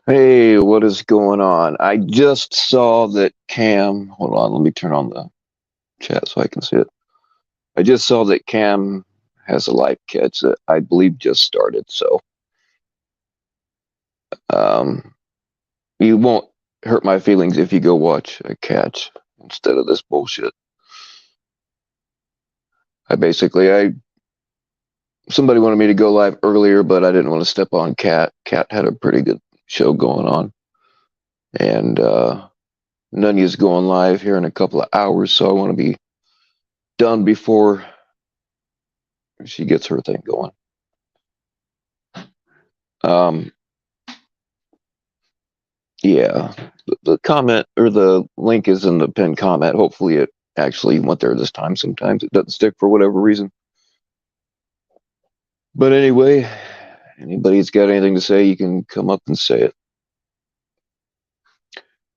Hey, what is going on? I just saw that Cam, hold on, let me turn on the chat so I can see it. I just saw that Cam has a live catch that I believe just started, so um, you won't hurt my feelings if you go watch a catch instead of this bullshit. I somebody wanted me to go live earlier, but I didn't want to step on Cat. Cat had a pretty good show going on, and Nunya's going live here in a couple of hours, so I want to be done before she gets her thing going. Um, yeah, the comment or the link is in the pinned comment. Hopefully, it actually went there this time. Sometimes it doesn't stick for whatever reason. But anyway, anybody's got anything to say, you can come up and say it.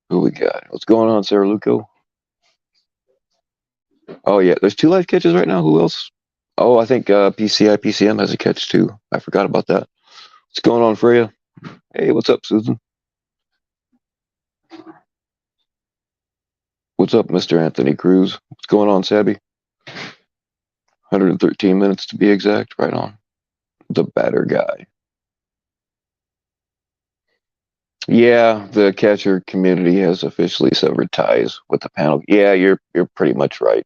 Who we got? What's going on, Sarah Luco? Oh yeah, there's two live catches right now. Who else? Oh, I think PCI PCM has a catch too. I forgot about that. What's going on, Freya? Hey, what's up, Susan? What's up, Mr. Anthony Cruz? What's going on, Sabby? 113 minutes to be exact. Right on. The batter guy. Yeah, the catcher community has officially severed ties with the panel. Yeah, you're pretty much right.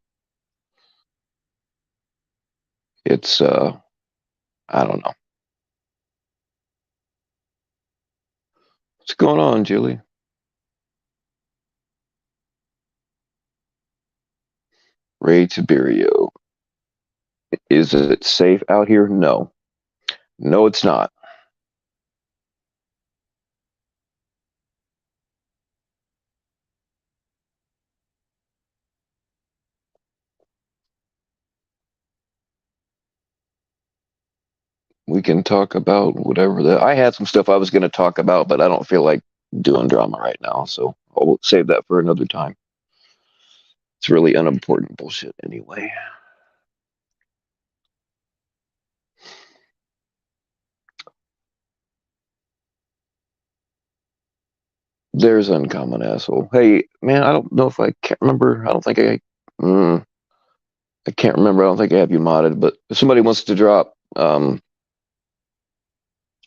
It's I don't know. What's going on, Julie? Ray Tiberio. Is it safe out here? No. No, it's not. We can talk about whatever that I had some stuff I was gonna talk about, but I don't feel like doing drama right now, so I'll save that for another time. It's really unimportant bullshit anyway. There's uncommon asshole. Hey, man, I don't know if I can't remember. I don't think I can't remember. I don't think I have you modded, but if somebody wants to drop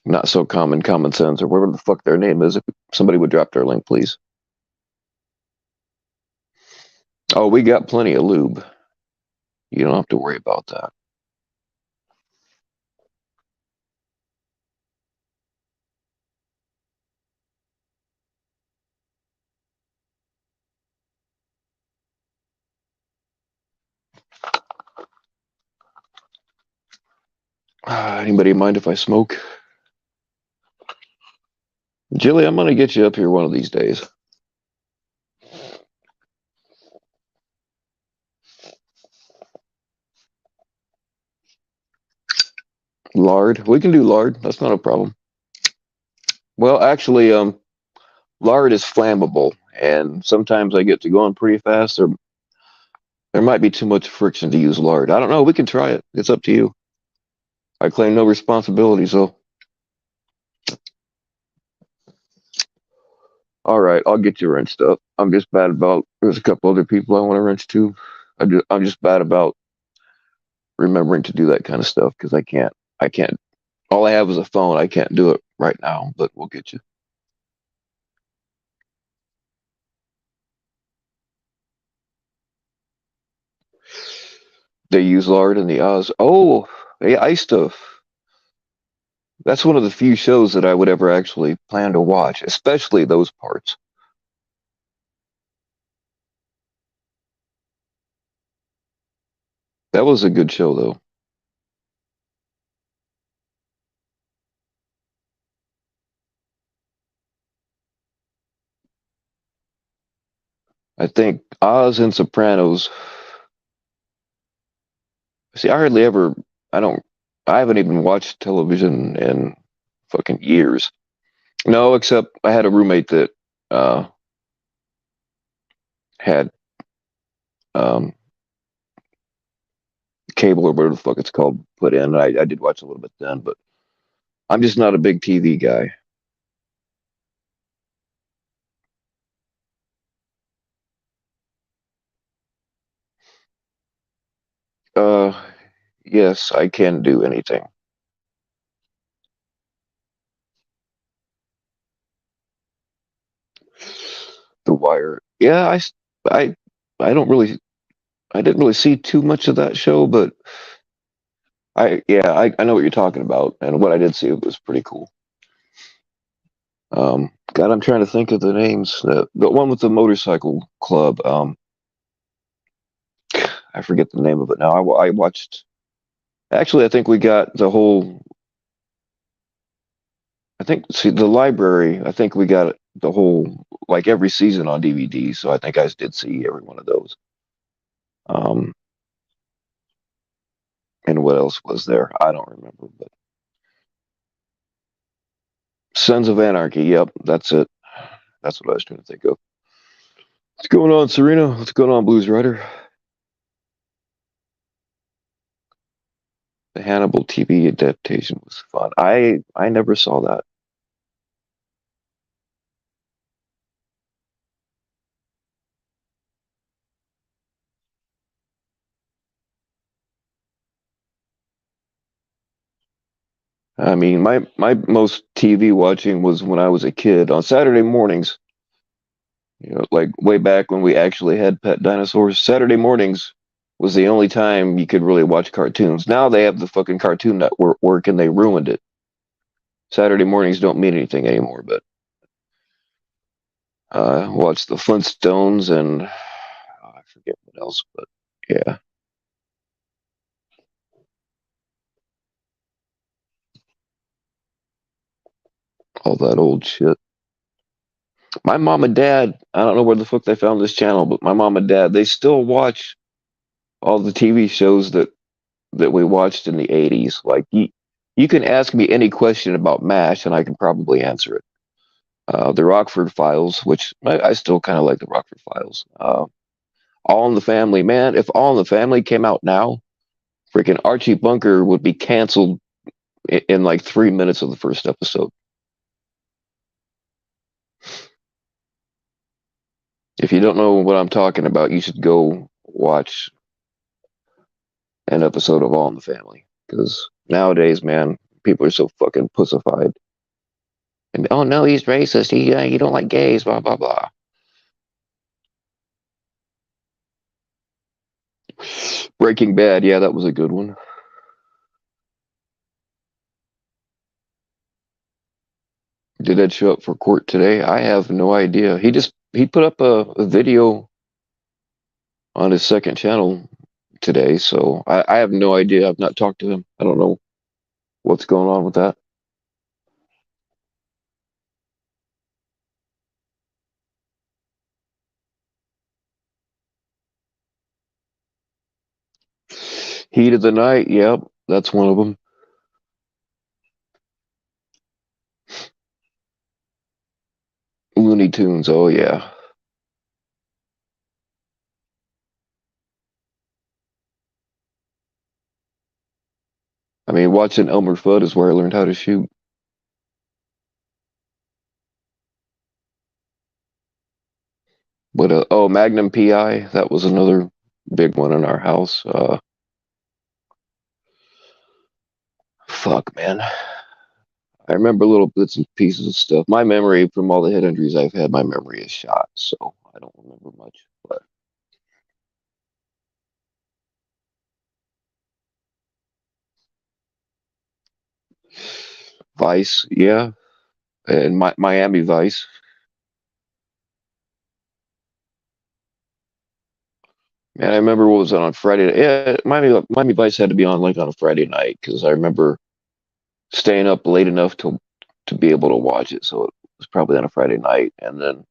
not so common sense or whatever the fuck their name is, if somebody would drop their link, please. Oh, we got plenty of lube. You don't have to worry about that. Anybody mind if I smoke? Jilly, I'm gonna get you up here one of these days. Lard, we can do lard. That's not a problem. Well, actually, lard is flammable, and sometimes I get to going pretty fast. There might be too much friction to use lard. I don't know. We can try it. It's up to you. I claim no responsibility, so. All right, I'll get you wrenched up. I'm just bad about. There's a couple other people I want to wrench too. I'm just bad about remembering to do that kind of stuff because I can't. I can't. All I have is a phone. I can't do it right now, but we'll get you. They use lard in the Oz. Oh, hey, ice stuff. That's one of the few shows that I would ever actually plan to watch, especially those parts. That was a good show, though. I think Oz and Sopranos. See, I hardly ever. I don't. I haven't even watched television in fucking years. No, except I had a roommate that uh, had um, cable or whatever the fuck it's called put in. I did watch a little bit then, but I'm just not a big TV guy. Uh, yes, I can do anything. The Wire. Yeah, I, I don't really, I didn't really see too much of that show, but I know what you're talking about, and what I did see was pretty cool. God, I'm trying to think of the names. The one with the motorcycle club. I forget the name of it now. I watched. Actually, I think we got the whole. I think see the library. I think we got the whole like every season on DVD. So I think I did see every one of those. Um, and what else was there? I don't remember. But Sons of Anarchy. Yep, that's it. That's what I was trying to think of. What's going on, Serena? What's going on, Blues Rider? The Hannibal TV adaptation was fun. I never saw that. I mean, my most TV watching was when I was a kid on Saturday mornings. Like way back when we actually had pet dinosaurs. Saturday mornings was the only time you could really watch cartoons. Now they have the fucking Cartoon Network and they ruined it. Saturday mornings don't mean anything anymore. But watch the Flintstones and I forget what else. But yeah, all that old shit. My mom and dad, I don't know where the fuck they found this channel, but my mom and dad, they still watch all the TV shows that we watched in the 80s. Like you can ask me any question about MASH and I can probably answer it. The Rockford Files, which I still kind of like the Rockford Files. All in the Family, man. If All in the Family came out now, freaking Archie Bunker would be canceled in like 3 minutes of the first episode. If you don't know what I'm talking about, you should go watch an episode of All in the Family. Because nowadays, man, people are so fucking pussified. And oh no, he's racist. He don't like gays. Blah blah blah. Breaking Bad, yeah, that was a good one. Did Ed show up for court today? I have no idea. He put up a video on his second channel today, so I have no idea. I've not talked to him. I don't know what's going on with that. Heat of the Night, yep, that's one of them. Looney Tunes, oh yeah. I mean, watching Elmer Fudd is where I learned how to shoot. But oh, Magnum PI, that was another big one in our house. Fuck, man. I remember little bits and pieces of stuff. My memory from all the head injuries I've had, my memory is shot, so I don't remember much. But Vice, yeah, and Miami Vice. Man, I remember what was on Friday. Yeah, Miami Vice had to be on like on a Friday night because I remember staying up late enough to be able to watch it. So it was probably on a Friday night, and then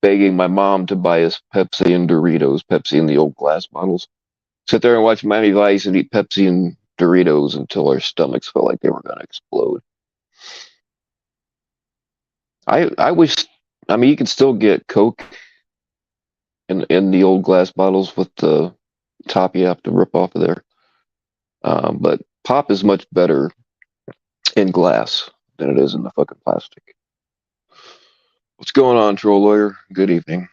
begging my mom to buy us Pepsi and Doritos, Pepsi in the old glass bottles. Sit there and watch Miami Vice and eat Pepsi and Doritos until our stomachs felt like they were going to explode. I wish. I mean, you can still get Coke in the old glass bottles with the top you have to rip off of there. But pop is much better in glass than it is in the fucking plastic. What's going on, troll lawyer? Good evening.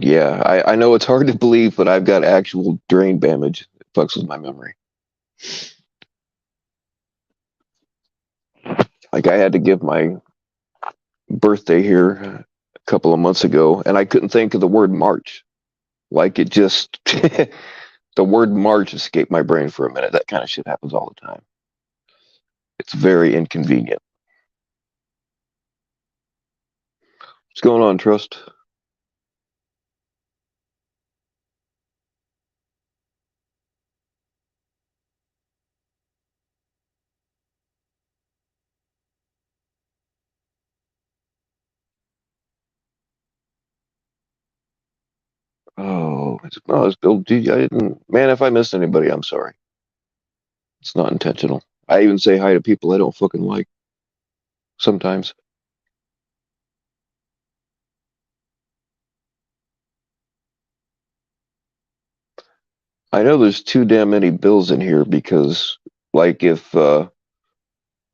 Yeah, I know it's hard to believe, but I've got actual brain damage. It fucks with my memory. Like I had to give my birthday here a couple of months ago, and I couldn't think of the word March. Like it just, the word March escaped my brain for a minute. That kind of shit happens all the time. It's very inconvenient. What's going on, Trust? It's Bill G. I didn't, man, if I missed anybody, I'm sorry. It's not intentional. I even say hi to people I don't fucking like sometimes. I know there's too damn many Bills in here because, like, if Bill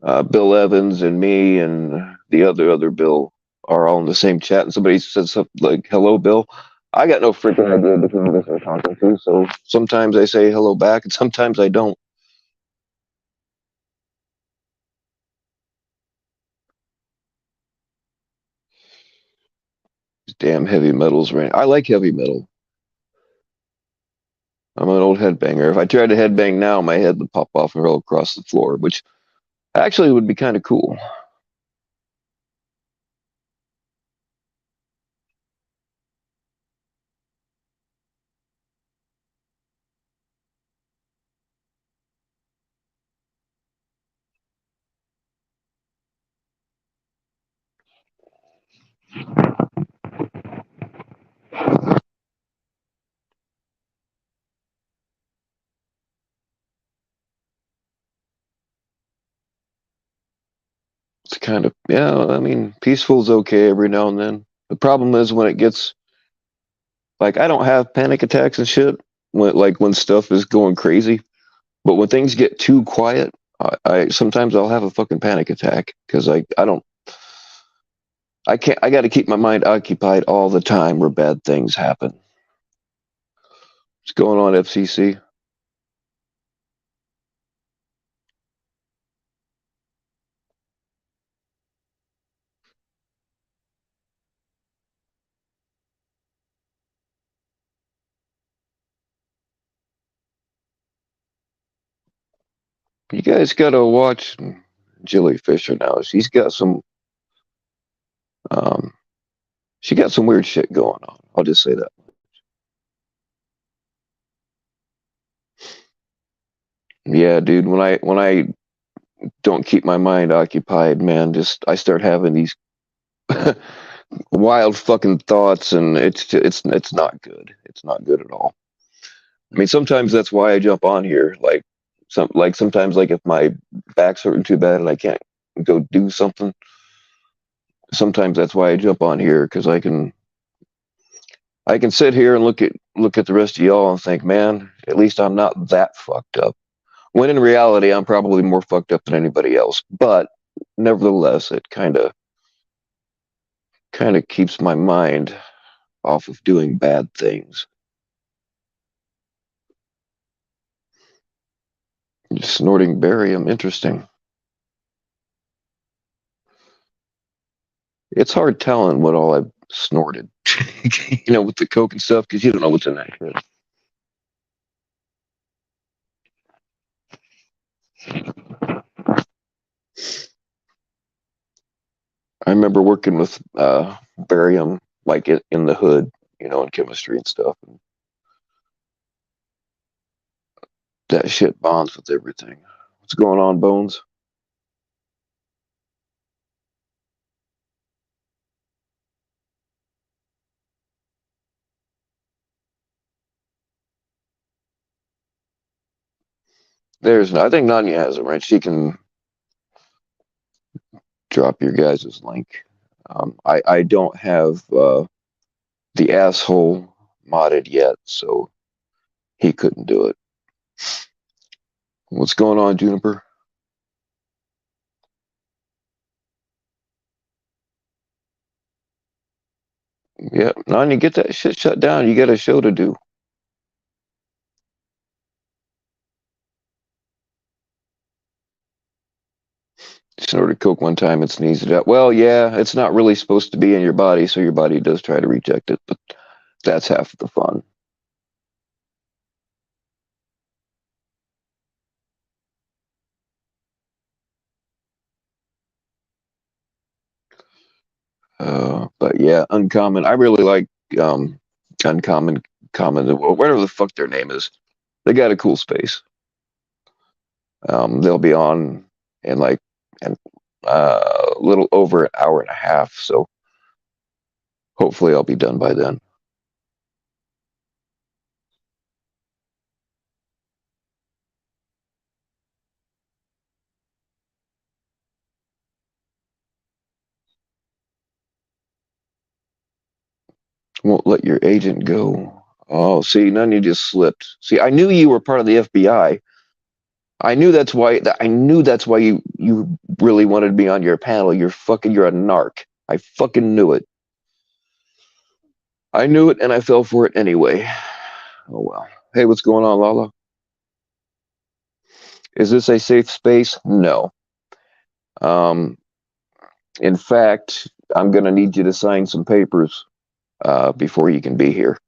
Evans and me and the other Bill are all in the same chat, and somebody says something like "Hello, Bill," I got no freaking idea who this is talking to. So sometimes I say hello back, and sometimes I don't. These damn heavy metals, right? I like heavy metal. I'm an old headbanger. If I tried to headbang now, my head would pop off and roll across the floor, which actually would be kind of cool. It's kind of, yeah, I mean, peaceful's okay every now and then. The problem is when it gets, like, I don't have panic attacks and shit when stuff is going crazy, but when things get too quiet, I sometimes I'll have a fucking panic attack because I don't, I can't, I got to keep my mind occupied all the time where bad things happen. What's going on, FCC? You guys got to watch Jilly Fisher now. Um, she got some weird shit going on. I'll just say that. Yeah, dude. When I don't keep my mind occupied, man, just I start having these wild fucking thoughts, and it's not good. It's not good at all. I mean, sometimes that's why I jump on here. Like sometimes like if my back's hurting too bad and I can't go do something, sometimes that's why I jump on here because I can sit here and look at the rest of y'all and think, man, at least I'm not that fucked up. When in reality, I'm probably more fucked up than anybody else. But nevertheless, it kind of keeps my mind off of doing bad things. Snorting barium, interesting. It's hard telling what all I've snorted, with the coke and stuff, because you don't know what's in that shit. I remember working with barium, like in the hood, in chemistry and stuff. And that shit bonds with everything. What's going on, Bones? I think Nanya has it right. She can drop your guys' link. I don't have the asshole modded yet, so he couldn't do it. What's going on, Juniper? Yeah, No, you get that shit shut down. You got a show to do. Snorted coke one time and sneezed it out. Well, yeah, it's not really supposed to be in your body, so your body does try to reject it, but that's half the fun. But yeah, Uncommon. I really like Uncommon, Common, whatever the fuck their name is. They got a cool space. They'll be on in like a little over an hour and a half, so hopefully I'll be done by then. Won't let your agent go. Oh, see, none of you just slipped. See, I knew you were part of the FBI. I knew that's why. I knew that's why you really wanted me on your panel. You're a narc. I fucking knew it. I knew it, and I fell for it anyway. Oh well. Hey, what's going on, Lala? Is this a safe space? No. Um, in fact, I'm gonna need you to sign some papers before you can be here.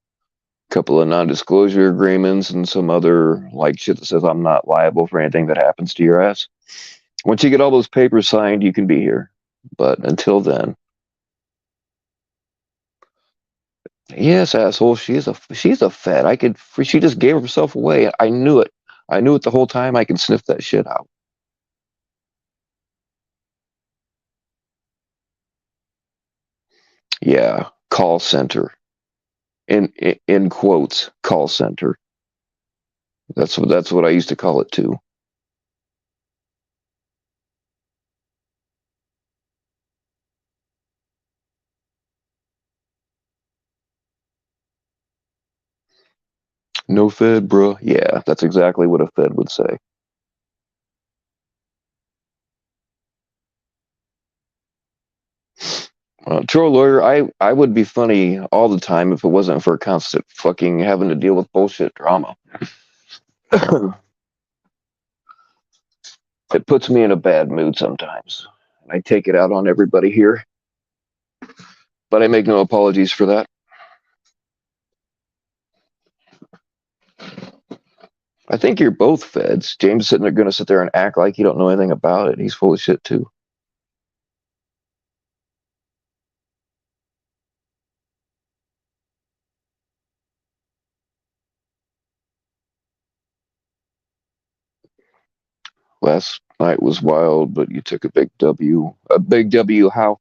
A couple of non-disclosure agreements and some other like shit that says I'm not liable for anything that happens to your ass. Once you get all those papers signed, you can be here. But until then, yes, asshole. She's a fed. She just gave herself away. I knew it. I knew it the whole time. I can sniff that shit out. Yeah, call center. In quotes, call center. That's what I used to call it too. No fed, bruh. Yeah, that's exactly what a fed would say. Troll lawyer, I would be funny all the time if it wasn't for constant fucking having to deal with bullshit drama. It puts me in a bad mood sometimes. I take it out on everybody here, but I make no apologies for that. I think you're both feds. James sitting there going to sit there and act like you don't know anything about it. He's full of shit too. Last night was wild, but you took a big W. A big W. How?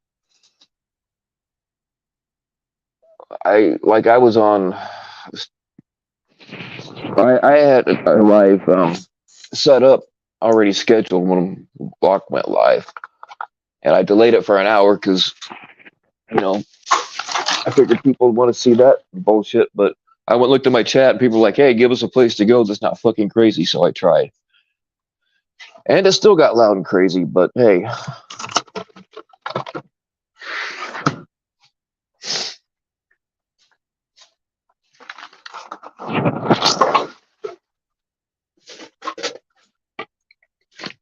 I was on. I had a live set up already scheduled when Block went live, and I delayed it for an hour because you know I figured people would want to see that bullshit. But I went and looked at my chat, and people were like, "Hey, give us a place to go that's not fucking crazy." So I tried, and it still got loud and crazy. But hey,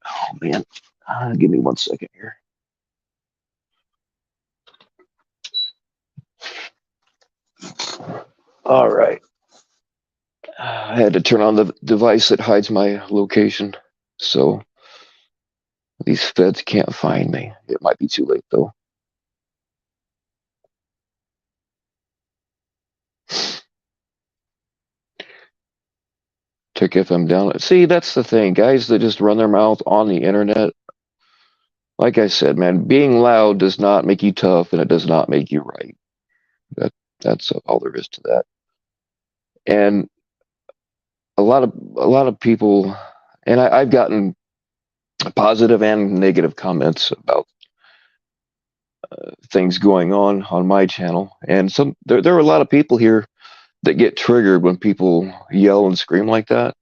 oh man, give me 1 second here. All right. I had to turn on the device that hides my location, so these feds can't find me. It might be too late though. Took FM down. See, that's the thing. Guys that just run their mouth on the internet. Like I said, man, being loud does not make you tough, and it does not make you right. That that's all there is to that. And a lot of people, and I've gotten positive and negative comments about things going on my channel, and there are a lot of people here that get triggered when people yell and scream like that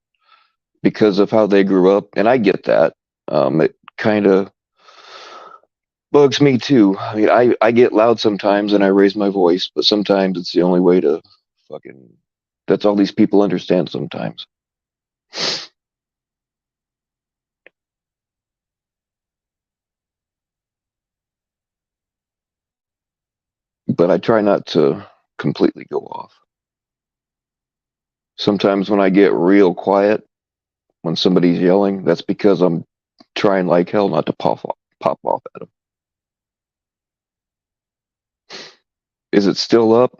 because of how they grew up, and I get that. It kind of Bugs me too. I mean, I get loud sometimes and I raise my voice, but sometimes it's the only way to fucking. That's all these people understand sometimes. But I try not to completely go off. Sometimes when I get real quiet, when somebody's yelling, that's because I'm trying like hell not to pop off at them. Is it still up?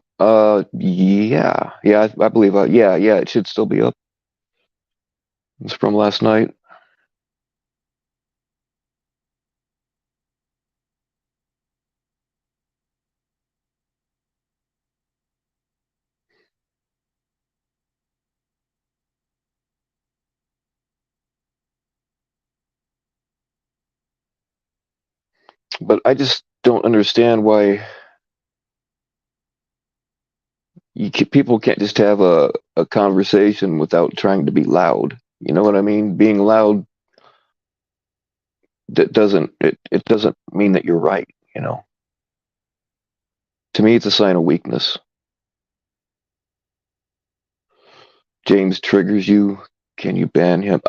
Yeah, yeah, I believe. Yeah, yeah, it should still be up. It's from last night. But I just don't understand why people can't just have a conversation without trying to be loud. You know what I mean? Being loud it doesn't mean that you're right. You know, to me, it's a sign of weakness. James triggers you. Can you ban him?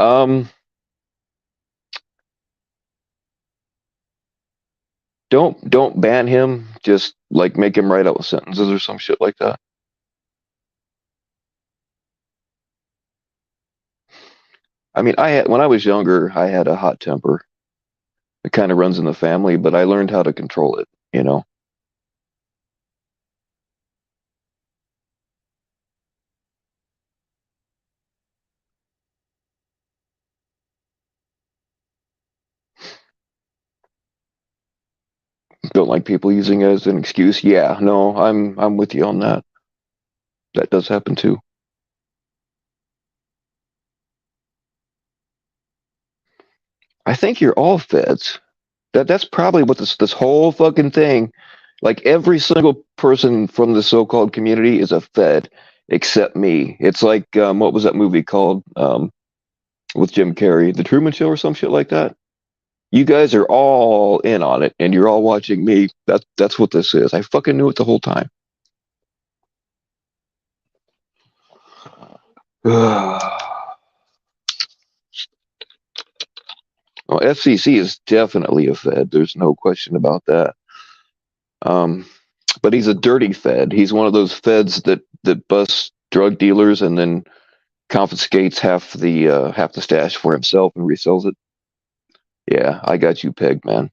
Don't ban him. Just like make him write out sentences or some shit like that. I mean, when I was younger, I had a hot temper. It kind of runs in the family, but I learned how to control it. You know, don't like people using it as an excuse. Yeah, no, I'm with you on that. That does happen too. I think you're all feds. That's probably what this whole fucking thing. Like every single person from the so-called community is a fed, except me. It's like what was that movie called with Jim Carrey, The Truman Show or some shit like that. You guys are all in on it, and you're all watching me. That's what this is. I fucking knew it the whole time. Well, FCC is definitely a Fed. There's no question about that. Um, but he's a dirty Fed. He's one of those Feds that busts drug dealers and then confiscates half the stash for himself and resells it. Yeah, I got you pegged, man.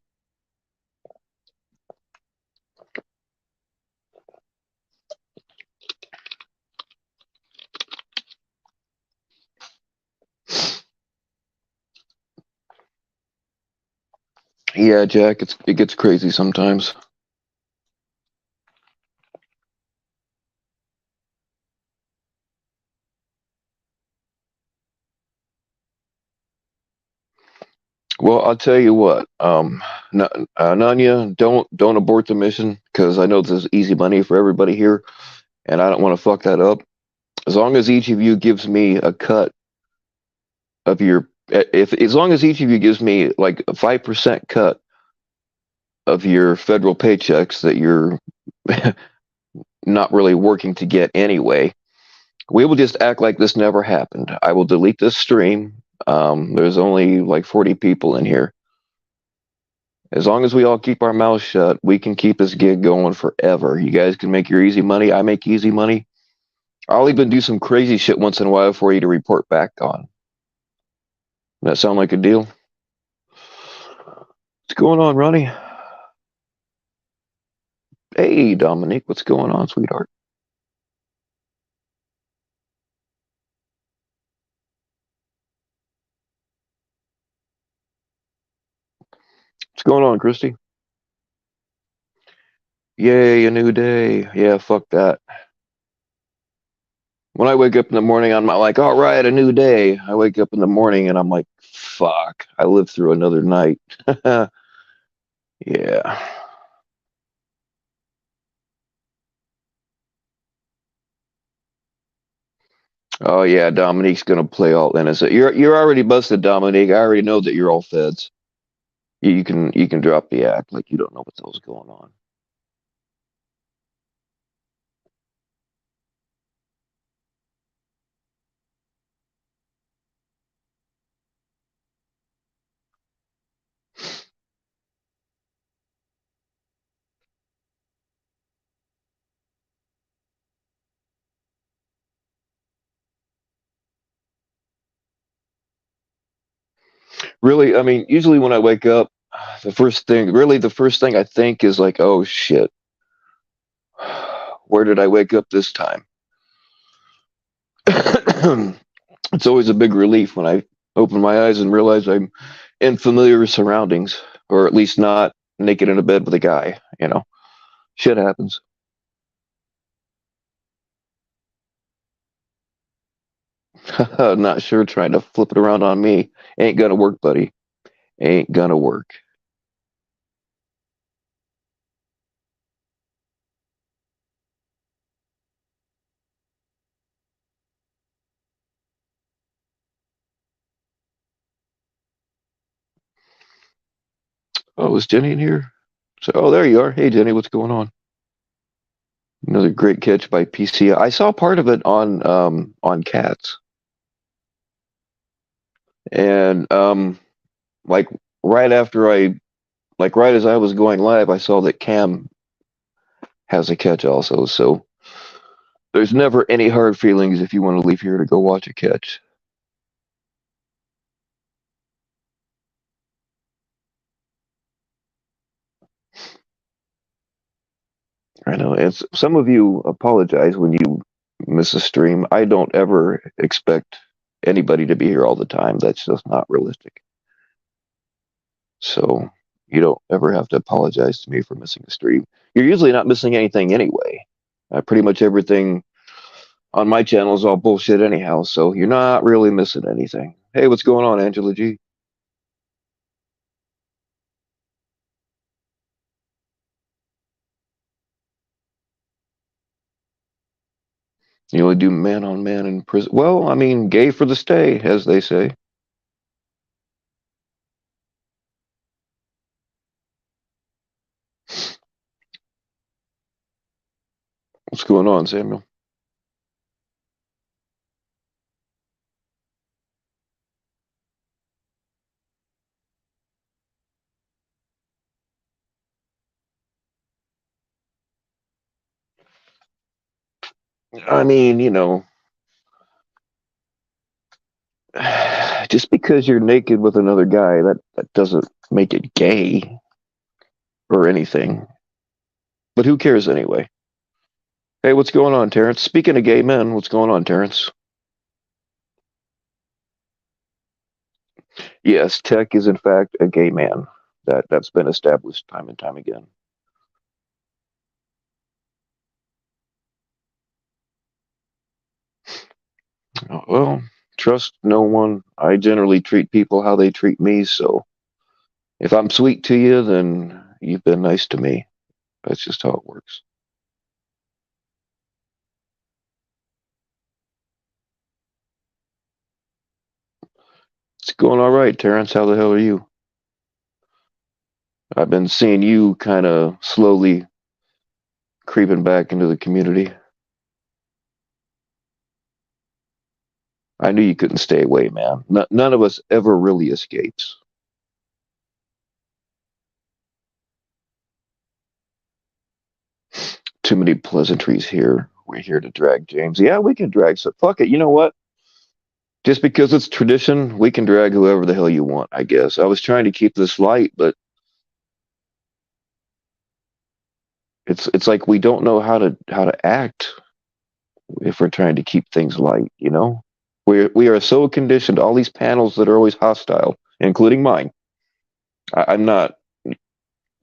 Yeah, Jack, it gets crazy sometimes. Well, I'll tell you what, Nanya, don't abort the mission because I know this is easy money for everybody here, and I don't want to fuck that up. As long as each of you gives me a cut of your, if as long as each of you gives me like a 5% cut of your federal paychecks that you're not really working to get anyway, we will just act like this never happened. I will delete this stream. There's only like 40 people in here. As long as we all keep our mouths shut, we can keep this gig going forever. You guys can make your easy money. I make easy money. I'll even do some crazy shit once in a while for you to report back on. That sound like a deal? What's going on, Ronnie? Hey, Dominique, what's going on, sweetheart? What's going on, Christy? Yay, a new day. Yeah, fuck that. When I wake up in the morning, I'm not like, all right, a new day. I wake up in the morning and I'm like, fuck, I lived through another night. Yeah. Oh yeah, Dominique's gonna play all innocent. You're already busted, Dominique. I already know that you're all feds. You can drop the act like you don't know what the hell's going on. Really, I mean, usually when I wake up, the first thing I think is like, oh shit, where did I wake up this time? It's always a big relief when I open my eyes and realize I'm in familiar surroundings, or at least not naked in a bed with a guy. Shit happens. Not sure, trying to flip it around on me ain't gonna work, buddy. Ain't gonna work. Oh, is Jenny in here? So, oh, there you are. Hey, Jenny, what's going on? Another great catch by PC. I saw part of it on Cats, and like right after right as I was going live, I saw that Cam has a catch also. So there's never any hard feelings if you want to leave here to go watch a catch. I know it's some of you apologize when you miss a stream. I don't ever expect anybody to be here all the time. That's just not realistic. So you don't ever have to apologize to me for missing a stream. You're usually not missing anything anyway. Pretty much everything on my channel is all bullshit anyhow, so you're not really missing anything. Hey, what's going on, Angela G? You only do man on man in prison. Well, I mean, gay for the stay, as they say. What's going on, Samuel? I mean, just because you're naked with another guy, that doesn't make it gay or anything. But who cares anyway? Hey, what's going on, Terrence? Speaking of gay men, what's going on, Terrence? Yes, Tech is in fact a gay man. That's been established time and time again. Well, trust no one. I generally treat people how they treat me, so if I'm sweet to you, then you've been nice to me. That's just how it works. It's going all right, Terrence. How the hell are you? I've been seeing you kind of slowly creeping back into the community. I knew you couldn't stay away, man. None of us ever really escapes. Too many pleasantries here. We're here to drag James. Yeah, we can drag. So fuck it. You know what? Just because it's tradition, we can drag whoever the hell you want, I guess. I was trying to keep this light, but it's like we don't know how to act if we're trying to keep things light. We are so conditioned, all these panels that are always hostile, including mine. I'm not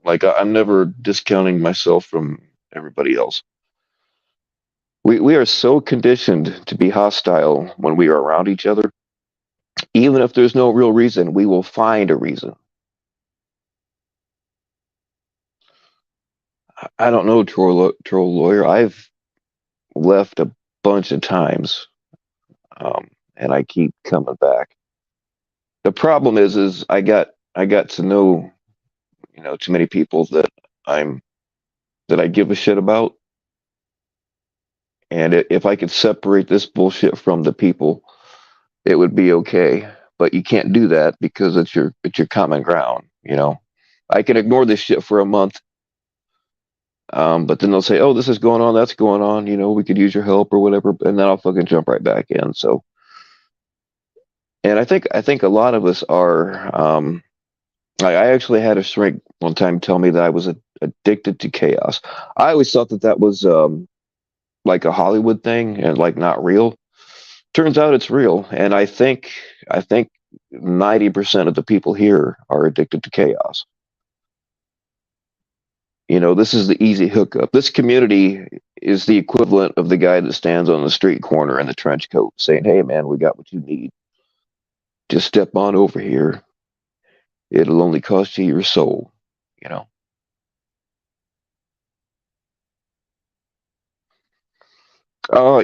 I'm never discounting myself from everybody else. We are so conditioned to be hostile when we are around each other. Even if there's no real reason, we will find a reason. I don't know, troll lawyer. I've left a bunch of times, and I keep coming back. The problem is I got to know. too many people I'm that I give a shit about. And if I could separate this bullshit from the people, it would be okay. But you can't do that because it's your common ground. I can ignore this shit for a month, but then they'll say, "Oh, this is going on, that's going on. We could use your help or whatever," and then I'll fucking jump right back in. So, and I think a lot of us are. I actually had a shrink one time tell me that I was addicted to chaos. I always thought that was like a Hollywood thing and like not real. Turns out it's real, and I think 90% of the people here are addicted to chaos. This is the easy hookup. This community is the equivalent of the guy that stands on the street corner in the trench coat saying, "Hey, man, we got what you need. Just step on over here. It'll only cost you your soul." You know.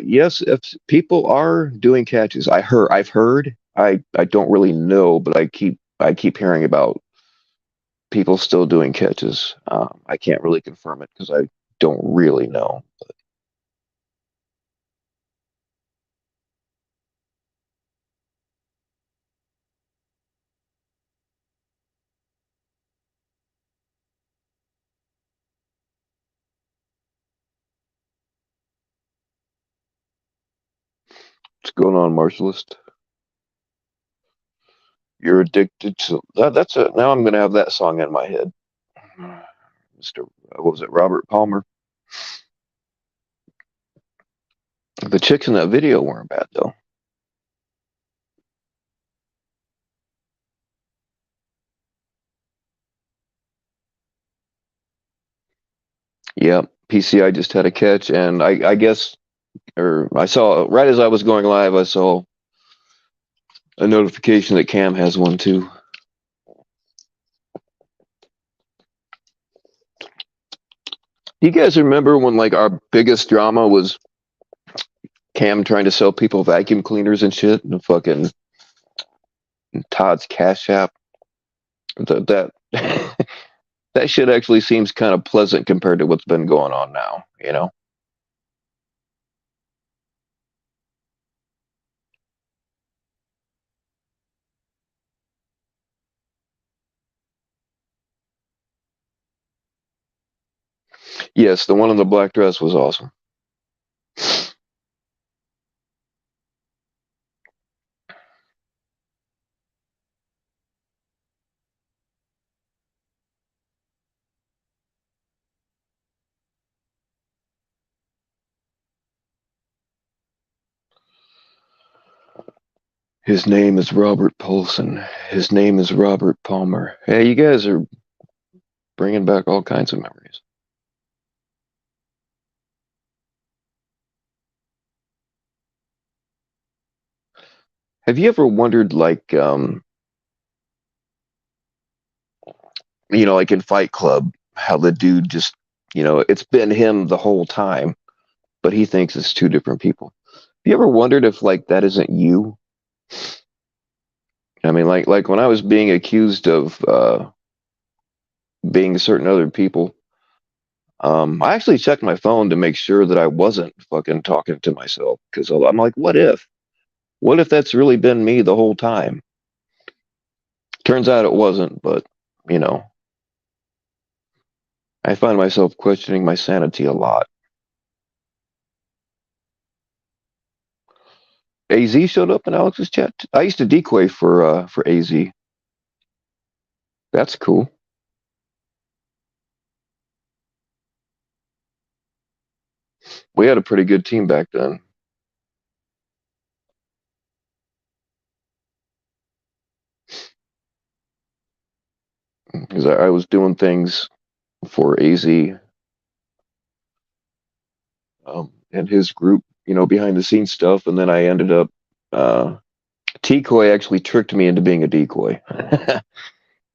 Yes, if people are doing catches, I've heard. I don't really know, but I keep hearing about people still doing catches. I can't really confirm it because I don't really know. What's going on, Marshallist? You're addicted to that. That's it. Now I'm gonna have that song in my head. Mr. What was it? Robert Palmer. The chicks in that video weren't bad though. Yeah, PCI just had a catch, and I guess, or I saw right as I was going live, I saw a notification that Cam has one too. Do you guys remember when like our biggest drama was Cam trying to sell people vacuum cleaners and shit, and fucking Todd's Cash App? That that shit actually seems kind of pleasant compared to what's been going on now. Yes, the one in the black dress was awesome. His name is Robert Paulson. His name is Robert Palmer. Hey, you guys are bringing back all kinds of memories. Have you ever wondered, like in Fight Club, how the dude just, it's been him the whole time, but he thinks it's two different people. Have you ever wondered if like that isn't you? I mean, like when I was being accused of being certain other people, I actually checked my phone to make sure that I wasn't fucking talking to myself because I'm like, what if? What if that's really been me the whole time? Turns out it wasn't, but you know, I find myself questioning my sanity a lot. AZ showed up in Alex's chat. I used to decoy for AZ. That's cool. We had a pretty good team back then because I was doing things for AZ and his group, behind the scenes stuff, and then I ended up. Uh, Decoy actually tricked me into being a decoy.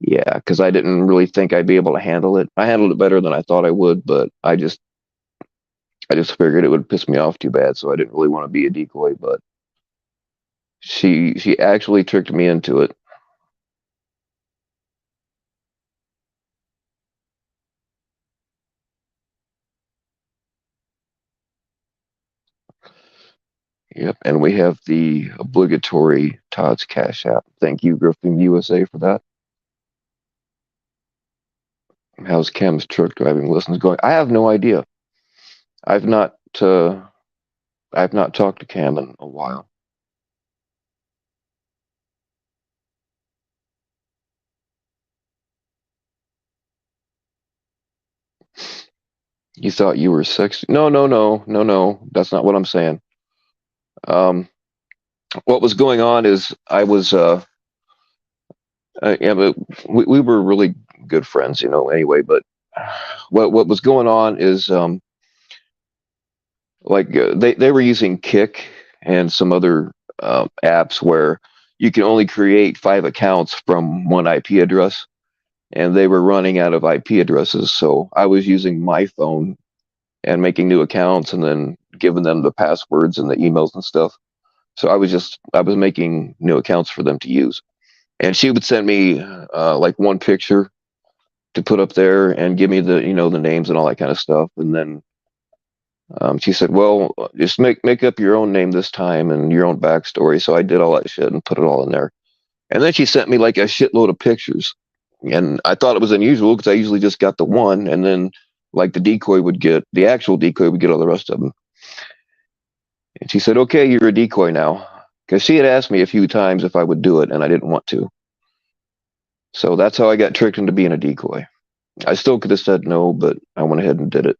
Yeah, because I didn't really think I'd be able to handle it. I handled it better than I thought I would, but I just figured it would piss me off too bad, so I didn't really want to be a decoy. But she actually tricked me into it. Yep, and we have the obligatory Todd's Cash App. Thank you, Grifting USA, for that. How's Cam's truck driving lessons going? I have no idea. I've not uh, I've not talked to Cam in a while. You thought you were sexy? No, no, no, no, no. That's not what I'm saying. Um, what was going on is I was yeah, but we were really good friends, anyway. But what was going on is like they were using Kick and some other apps where you can only create 5 accounts from one IP address, and they were running out of IP addresses. So I was using my phone and making new accounts and then giving them the passwords and the emails and stuff. So I was making new accounts for them to use, and she would send me like one picture to put up there and give me the names and all that kind of stuff, and then she said, "Well, just make up your own name this time and your own backstory." So I did all that shit and put it all in there, and then she sent me like a shitload of pictures, and I thought it was unusual because I usually just got the one, and then like the actual decoy would get all the rest of them. And she said, "Okay, you're a decoy now," because she had asked me a few times if I would do it, and I didn't want to. So that's how I got tricked into being a decoy. I still could have said no, but I went ahead and did it.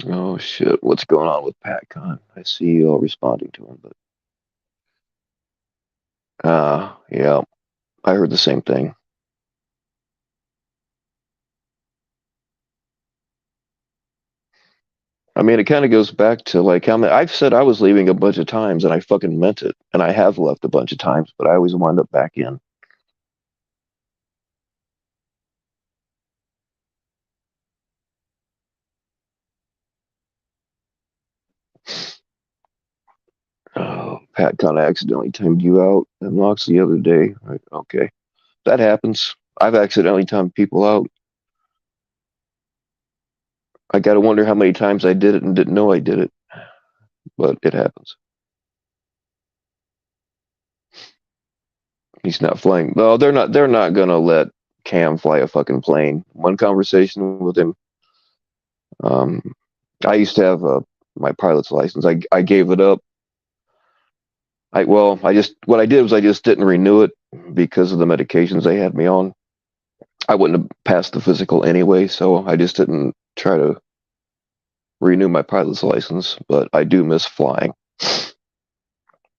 Oh shit, what's going on with PatCon? I see you all responding to him, but yeah, I heard the same thing. I mean, it kind of goes back to like how many I've said I was leaving a bunch of times, and I fucking meant it, and I have left a bunch of times, but I always wind up back in. Oh, PatCon accidentally timed you out and locks the other day. Right, okay, that happens. I've accidentally timed people out. I gotta wonder how many times I did it and didn't know I did it, but it happens. He's not flying. No, they're not. They're not gonna let Cam fly a fucking plane. One conversation with him. Um, I used to have my pilot's license. I gave it up. I just what I did was I just didn't renew it because of the medications they had me on. I wouldn't have passed the physical anyway, so I just didn't try to renew my pilot's license. But I do miss flying.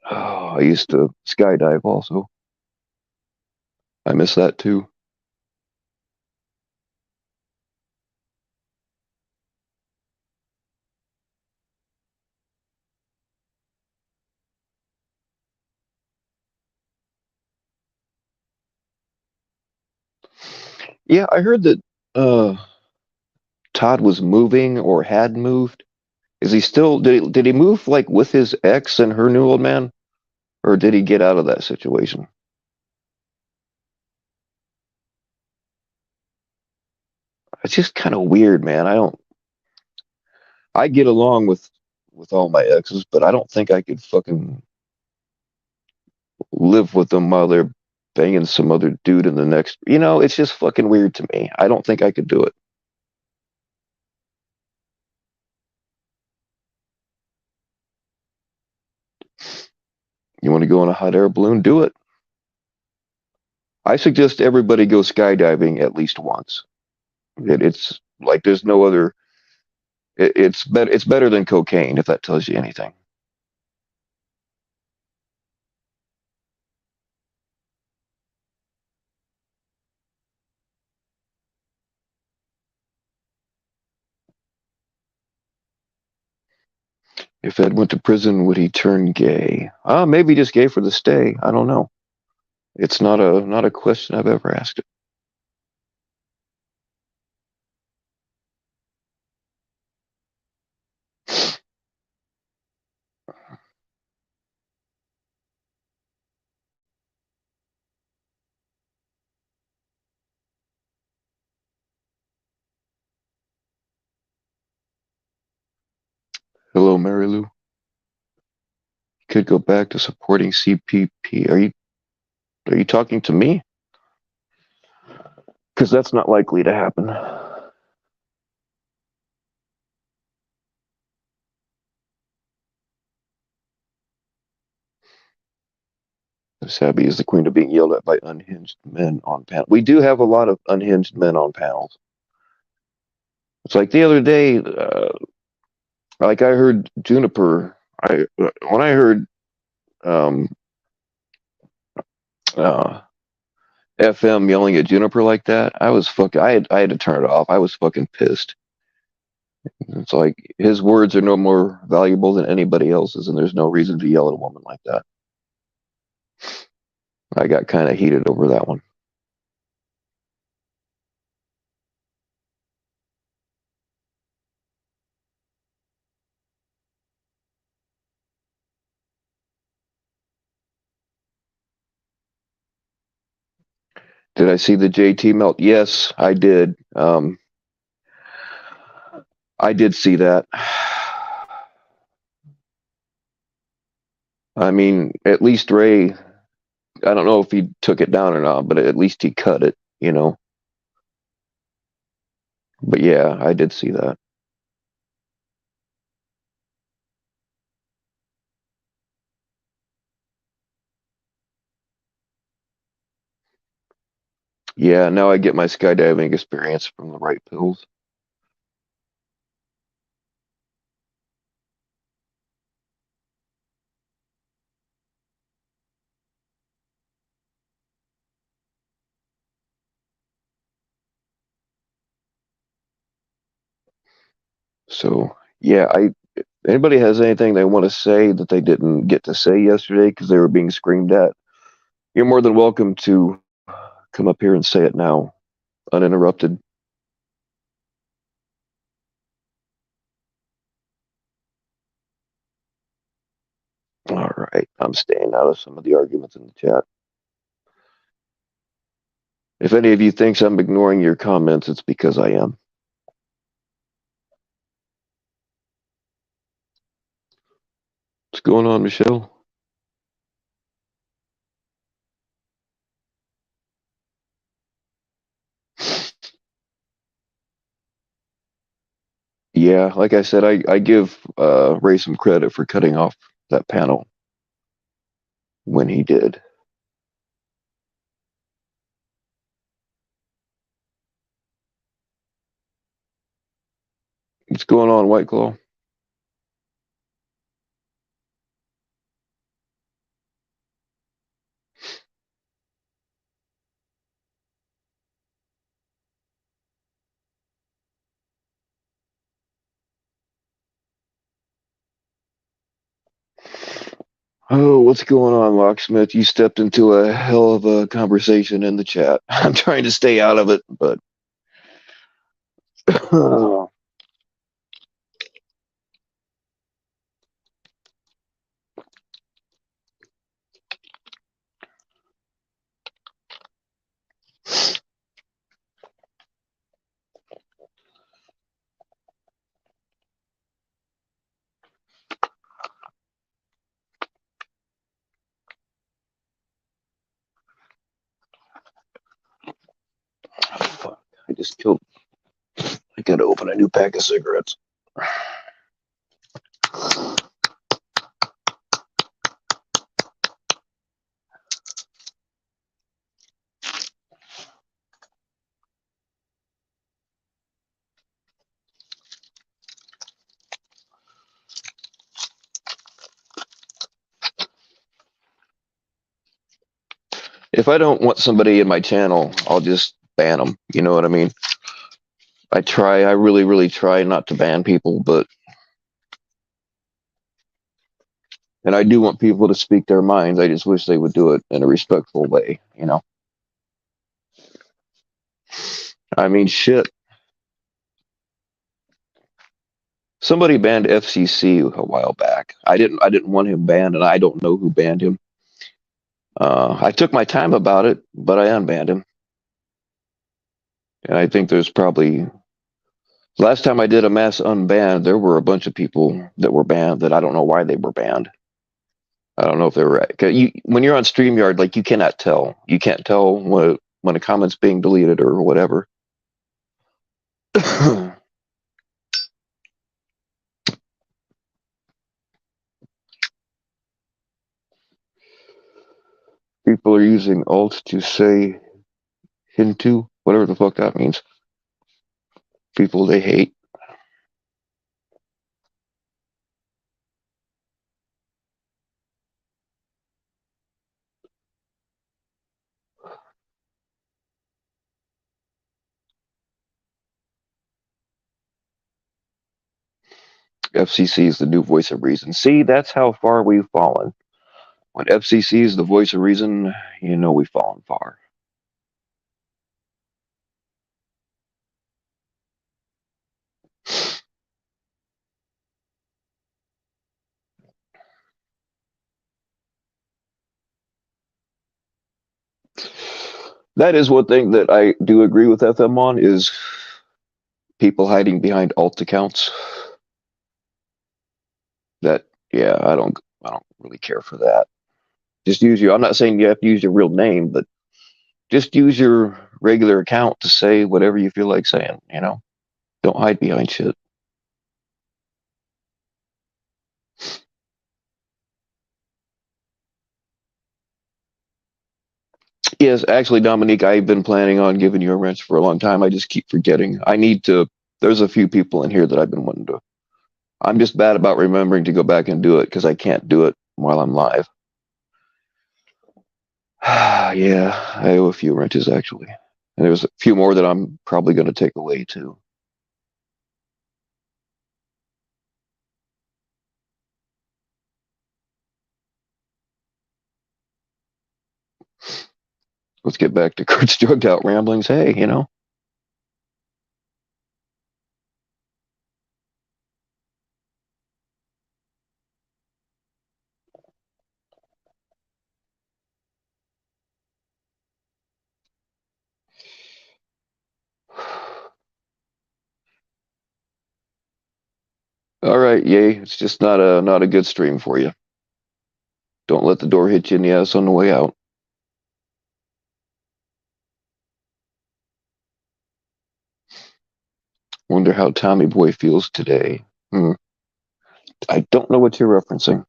Oh, I used to skydive also. I miss that too. Yeah, I heard that uh, Todd was moving or had moved. Is he still? Did he move like with his ex and her new old man, or did he get out of that situation? It's just kind of weird, man. I get along with all my exes, but I don't think I could fucking live with them while they're banging some other dude in the next. It's just fucking weird to me. I don't think I could do it. You want to go on a hot air balloon? Do it. I suggest everybody go skydiving at least once. It's like there's no other. It's better. It's better than cocaine if that tells you anything. If Ed went to prison, would he turn gay? Maybe just gay for the stay. I don't know. It's not a question I've ever asked. Hello, Mary Lou. Could go back to supporting CPP. Are you talking to me? Because that's not likely to happen. Sabby is the queen of being yelled at by unhinged men on panel. We do have a lot of unhinged men on panels. It's like the other day, like I heard Juniper. When I heard um, uh, FM yelling at Juniper like that, I was fucking. I had to turn it off. I was fucking pissed. It's like his words are no more valuable than anybody else's, and there's no reason to yell at a woman like that. I got kind of heated over that one. Did I see the JT melt? Yes, I did. I did see that. I mean, at least Ray, I don't know if he took it down or not, but at least he cut it. But yeah, I did see that. Yeah, now I get my skydiving experience from the right pills. So yeah, I anybody has anything they want to say that they didn't get to say yesterday because they were being screamed at, you're more than welcome to come up here and say it now, uninterrupted. All right, I'm staying out of some of the arguments in the chat. If any of you thinks I'm ignoring your comments, it's because I am. What's going on, Michelle? Yeah, like I said, I give Ray some credit for cutting off that panel when he did. What's going on, White Claw? Oh, what's going on, Locksmith? You stepped into a hell of a conversation in the chat. I'm trying to stay out of it, but fuck, I just killed. I gotta open a new pack of cigarettes. If I don't want somebody in my channel, I'll just ban them. You know what I mean? I really, really try not to ban people, and I do want people to speak their minds. I just wish they would do it in a respectful way. I mean, shit. Somebody banned FCC a while back. I didn't want him banned, and I don't know who banned him. I took my time about it, but I unbanned him. And I think there's probably, as Last time I did a mass unban, there were a bunch of people that were banned that I don't know why they were banned. I don't know if they were 'cause when you're on StreamYard, like you cannot tell. You can't tell when a comment's being deleted or whatever. People are using alt to say into whatever the fuck that means. People they hate. FCC is the new voice of reason. See, that's how far we've fallen. When FCC is the voice of reason, you know we've fallen far. That is one thing that I do agree with FM on is people hiding behind alt accounts. That yeah, I don't really care for that. Just use your I'm not saying you have to use your real name, but just use your regular account to say whatever you feel like saying, you know? Don't hide behind shit. Yes, actually, Dominique, I've been planning on giving you a wrench for a long time. I just keep forgetting. I need to. There's a few people in here that I've been wanting to. I'm just bad about remembering to go back and do it because I can't do it while I'm live. Yeah, I owe a few wrenches actually. And there's a few more that I'm probably going to take away too. Let's get back to Kurt's drugged out ramblings. Hey, you know, all right, yay. It's just not a good stream for you. Don't let the door hit you in the ass on the way out. Wonder how Tommy Boy feels today. Hmm. I don't know what you're referencing,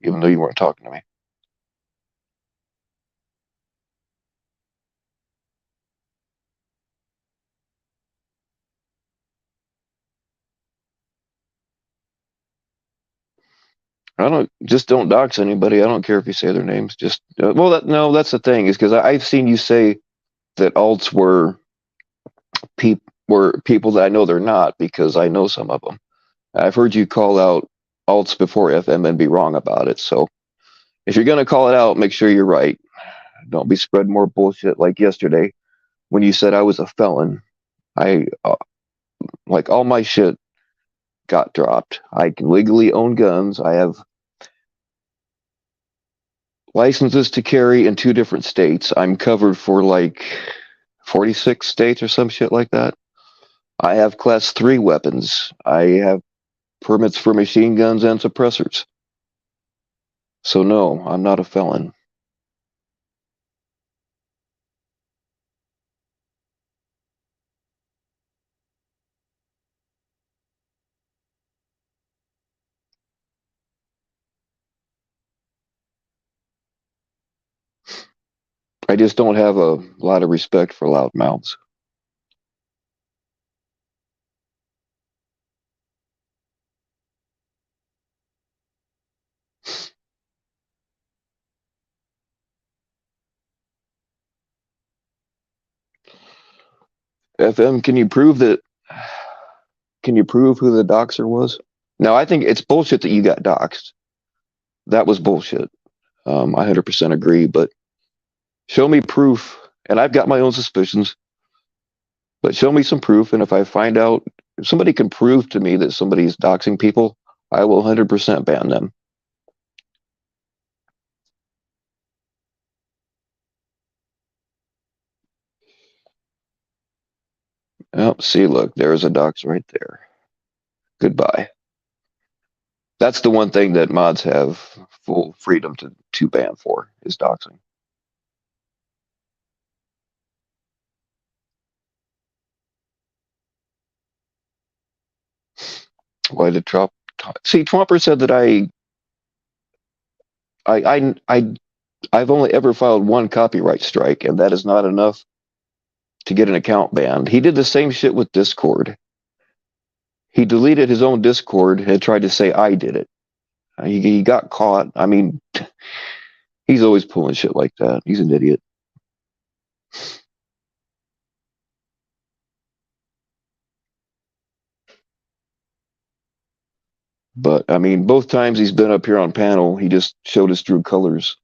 even though you weren't talking to me. I don't just don't dox anybody. I don't care if you say their names. Just well, no, that's the thing is because I've seen you say that alts were people that I know they're not because I know some of them. I've heard you call out alts before FM and be wrong about it. So if you're gonna call it out, make sure you're right. Don't be spreading more bullshit like yesterday when you said I was a felon. I like all my shit got dropped. I can legally own guns. I have licenses to carry in 2 different states. I'm covered for like 46 states or some shit like that. I have class 3 weapons. I have permits for machine guns and suppressors. So no, I'm not a felon. I just don't have a lot of respect for loudmouths. FM, can you prove who the doxer was? Now I think it's bullshit that you got doxed. That was bullshit. I 100% agree, but show me proof. And I've got my own suspicions, but show me some proof. And if I find out, if somebody can prove to me that somebody's doxing people, I will 100% ban them. Oh, see, look, there's a dox right there. Goodbye. That's the one thing that mods have full freedom to ban for is doxing. Why did Trump? See, Twomper said that I've only ever filed one copyright strike, and that is not enough to get an account banned. He did the same shit with Discord. He deleted his own Discord and tried to say I did it. He got caught. I mean, he's always pulling shit like that. He's an idiot. But I mean, both times he's been up here on panel, he just showed his true colors.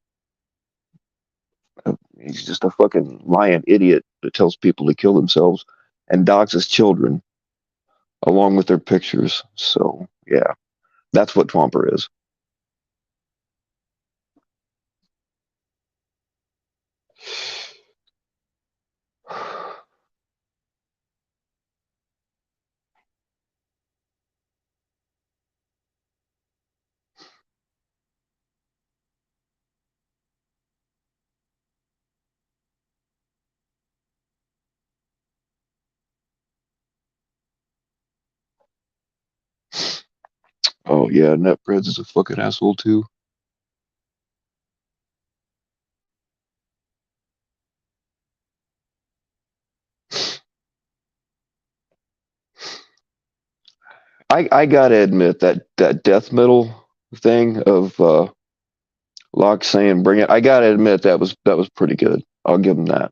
He's just a fucking lying idiot that tells people to kill themselves and doxes children along with their pictures. So yeah, that's what Twomper is. Oh yeah, NetBreads is a fucking asshole too. I gotta admit that death metal thing of Locke saying bring it. I gotta admit that was pretty good. I'll give him that.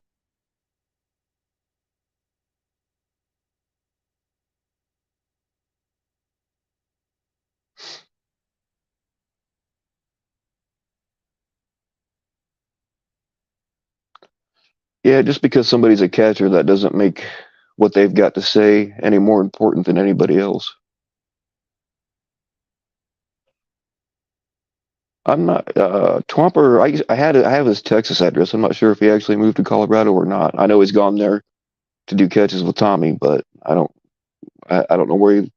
Yeah, just because somebody's a catcher, that doesn't make what they've got to say any more important than anybody else. I'm not Twomper. I have his Texas address. I'm not sure if he actually moved to Colorado or not. I know he's gone there to do catches with Tommy, but I don't know where he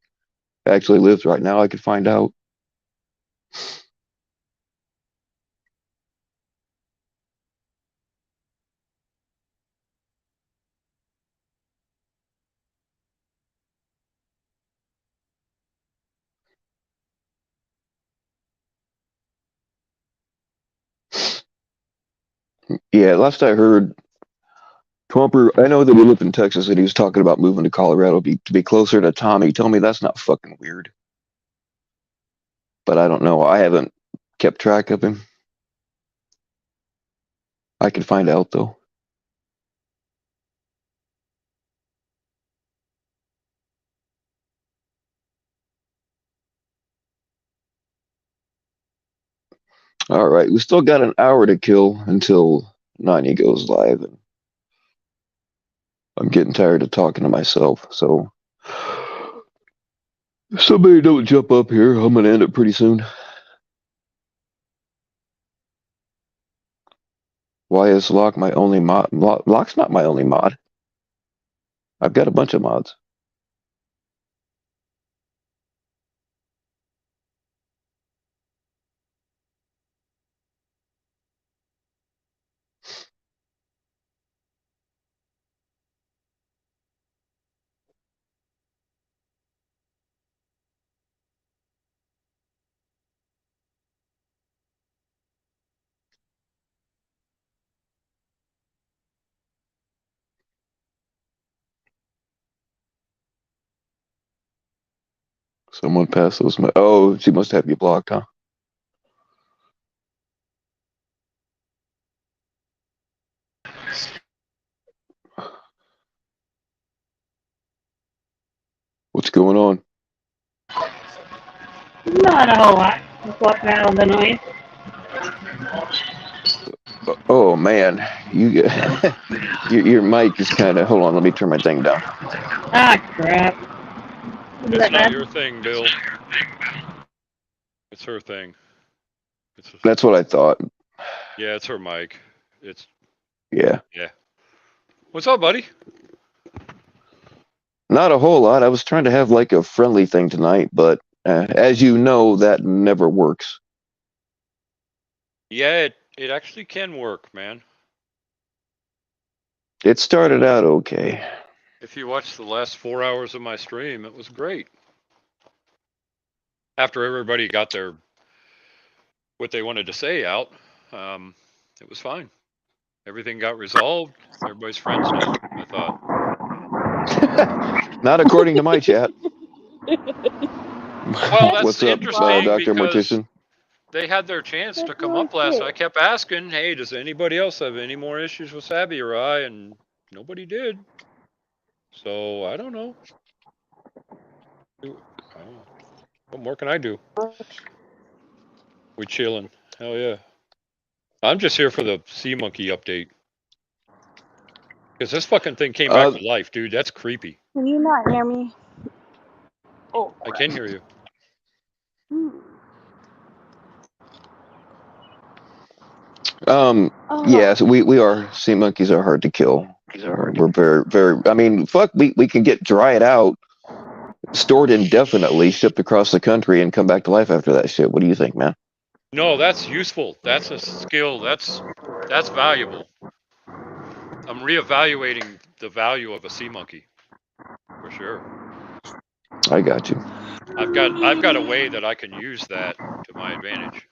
actually lives right now. I could find out. Yeah, last I heard, Twomper. I know that he lived in Texas and he was talking about moving to Colorado to be closer to Tommy. Tell me that's not fucking weird. But I don't know. I haven't kept track of him. I could find out though. All right, we still got an hour to kill until 90 goes live, and I'm getting tired of talking to myself. So if somebody don't jump up here, I'm gonna end it pretty soon. Why is Locke my only mod? Locke's not my only mod. I've got a bunch of mods. Someone pass those. Oh, she must have you blocked, huh? What's going on? Not a whole lot. Just walking around the noise. Oh man, you your mic is kind of. Hold on, let me turn my thing down. Ah, crap. It's not your thing, Bill. It's her thing. That's what I thought. Yeah, it's her mic. It's Yeah. yeah. What's up, buddy? Not a whole lot. I was trying to have like a friendly thing tonight, but as you know, that never works. Yeah, it actually can work, man. It started out okay. If you watch the last 4 hours of my stream, it was great. After everybody got their what they wanted to say out, it was fine. Everything got resolved. Everybody's friends now, I thought. Not according to my chat. Well, that's What's up, interesting Dr. because Mortician? they had their chance to come up last. I kept asking, hey, does anybody else have any more issues with Sabby or I? And nobody did. So I don't know. What more can I do? We chilling. Hell yeah. I'm just here for the Sea Monkey update. Because this fucking thing came back to life, dude. That's creepy. Can you not hear me? Oh, I can hear you. Yes, we are. Sea monkeys are hard to kill. We're very, very. I mean, fuck. We can get dried out, stored indefinitely, shipped across the country, and come back to life after that shit. What do you think, man? No, that's useful. That's a skill. That's valuable. I'm reevaluating the value of a sea monkey, for sure. I got you. I've got a way that I can use that to my advantage.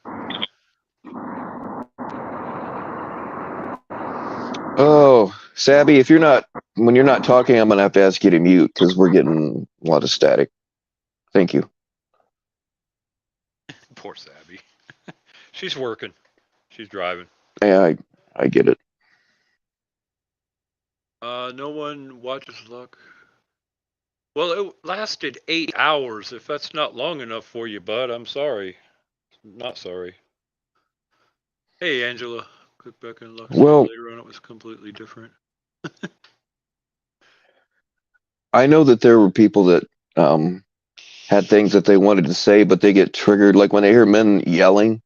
Oh, Sabby, when you're not talking, I'm gonna have to ask you to mute because we're getting a lot of static. Thank you. Poor Sabby. She's working. She's driving. Yeah, I get it. No one watches luck. Well, it lasted 8 hours. If that's not long enough for you, bud, I'm sorry. Not sorry. Hey, Angela. Click back in luck. Well, later on, it was completely different. I know that there were people that had things that they wanted to say, but they get triggered. Like when they hear men yelling,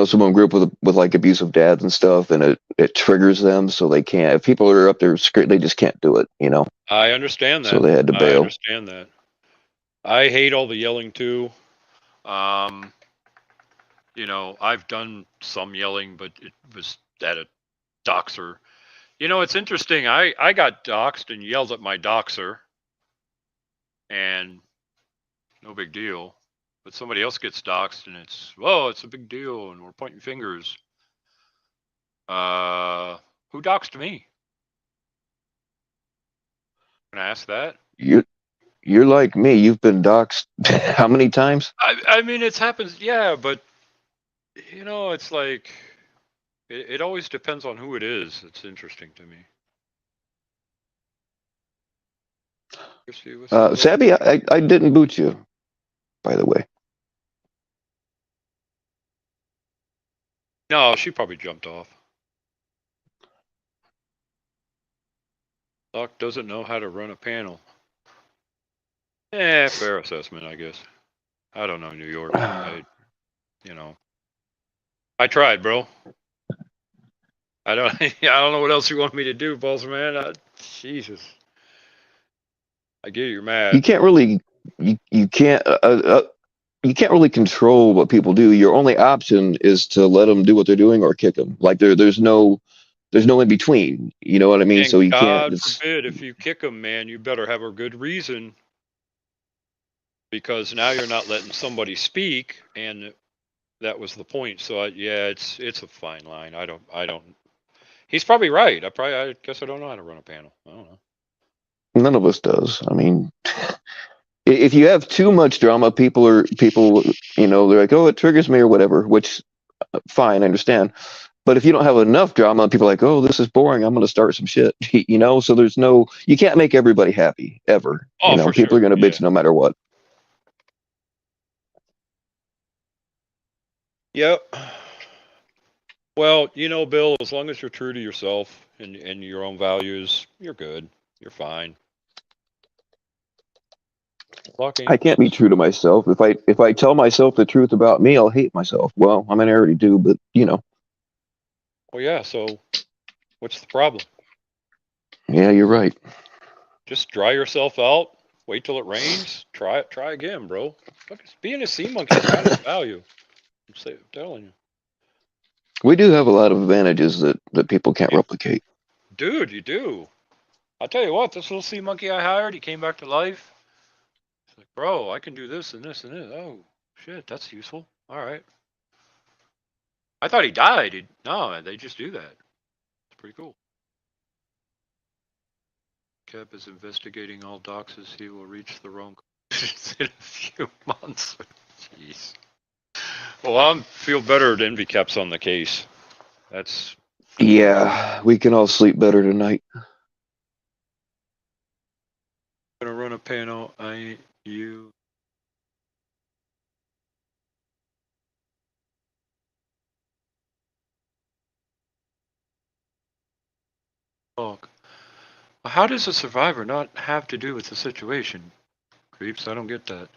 someone grew up with like abusive dads and stuff, and it triggers them, so they can't. If people are up there, they just can't do it. I understand that. So they had to bail. I understand that. I hate all the yelling too. I've done some yelling, but it was at a doxer. It's interesting. I got doxed and yelled at my doxer, and no big deal. But somebody else gets doxed, and it's a big deal, and we're pointing fingers. Who doxed me? Can I ask that? You're like me. You've been doxed how many times? I mean, it's happens, yeah, but it's like it always depends on who it is. It's interesting to me. Sabby, I didn't boot you, by the way. No, she probably jumped off. Doc doesn't know how to run a panel. Fair assessment, I guess. I don't know New York. I tried, bro. I don't know what else you want me to do, boss man. Jesus. I get you're mad. You can't really you can't really control what people do. Your only option is to let them do what they're doing or kick them. Like there's no in between. You know what I mean? And so you God can't. forbid if you kick them, man, you better have a good reason, because now you're not letting somebody speak, and that was the point. So it's a fine line. I don't. He's probably right. I guess I don't know how to run a panel. I don't know. None of us does. I mean, if you have too much drama, people, they're like, oh, it triggers me or whatever, which fine, I understand. But if you don't have enough drama, people are like, oh, this is boring. I'm going to start some shit, so you can't make everybody happy ever. Oh, for people sure. are going to bitch no matter what. Yep. Well, Bill, as long as you're true to yourself and your own values, you're good. You're fine. I can't be true to myself. If I tell myself the truth about me, I'll hate myself. Well, I mean, I already do, but Well, yeah. So, what's the problem? Yeah, you're right. Just dry yourself out. Wait till it rains. Try again, bro. Being a sea monkey is kind of value. I'm telling you. We do have a lot of advantages that people can't replicate. Dude, you do. I'll tell you what, this little sea monkey I hired, he came back to life. He's like, bro, I can do this and this and this. Oh, shit, that's useful. All right. I thought he died. No, they just do that. It's pretty cool. Cap is investigating all doxes. He will reach the wrong conclusions in a few months. Jeez. Well, I feel better than Envy Cap's on the case. That's... Yeah, we can all sleep better tonight. Gonna run a panel. How does a survivor not have to do with the situation? Creeps, I don't get that.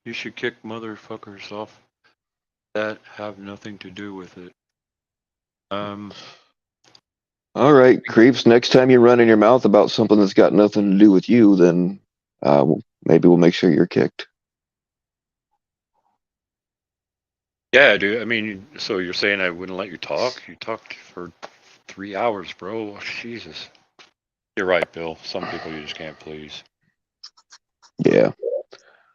You should kick motherfuckers off that have nothing to do with it. All right, creeps. Next time you run in your mouth about something that's got nothing to do with you, then maybe we'll make sure you're kicked. Yeah, dude. I mean, so you're saying I wouldn't let you talk? You talked for 3 hours, bro. Jesus. You're right, Bill. Some people you just can't please. Yeah.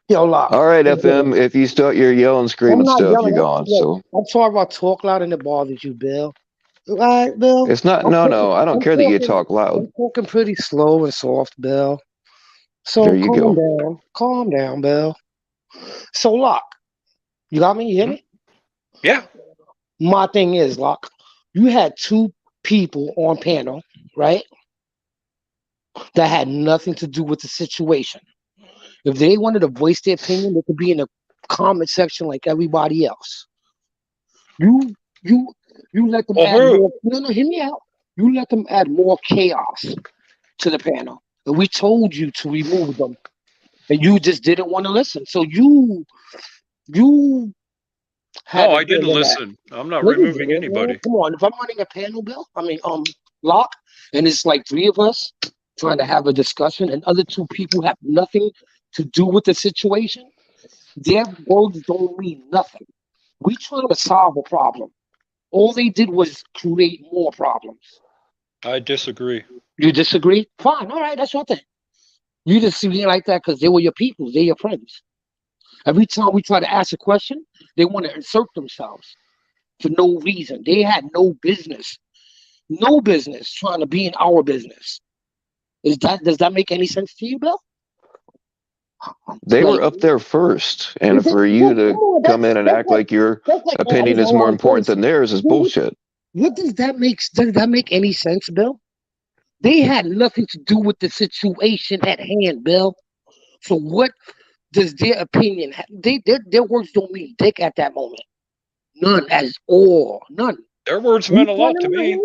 Yo, Locke. All right, FM. If you start your yelling, screaming stuff, you're gone. So I'm talking about talk loud and it bothers you, Bill. All right, Bill. it's not. No. I don't care that you talk loud. I'm talking pretty slow and soft, Bill. So There you go. Calm down, Bill. So, Locke, you got me? You hear me? Yeah. My thing is, Locke, you had 2 people on panel, right? That had nothing to do with the situation. If they wanted to voice their opinion, they could be in the comment section like everybody else. You let them add more. No, hear me out. You let them add more chaos to the panel, and we told you to remove them, and you just didn't want to listen. So you had. No, I didn't listen. I'm not removing anybody. Come on, if I'm running a panel, Bill, Locke, and it's like 3 of us trying to have a discussion, and other 2 people have nothing to do with the situation, their words don't mean nothing. We trying to solve a problem. All they did was create more problems. I disagree. You disagree? Fine. All right. That's your thing. You just see like that because they were your people. They're your friends. Every time we try to ask a question, they want to insert themselves for no reason. They had no business trying to be in our business. Does that make any sense to you, Bill? They were up there first, and for you to come in and act like your opinion is more important than theirs is bullshit. What does that make? Does that make any sense, Bill? They had nothing to do with the situation at hand, Bill. So what does their opinion have? Their words don't mean dick at that moment. None at all. None. Their words meant a lot to me.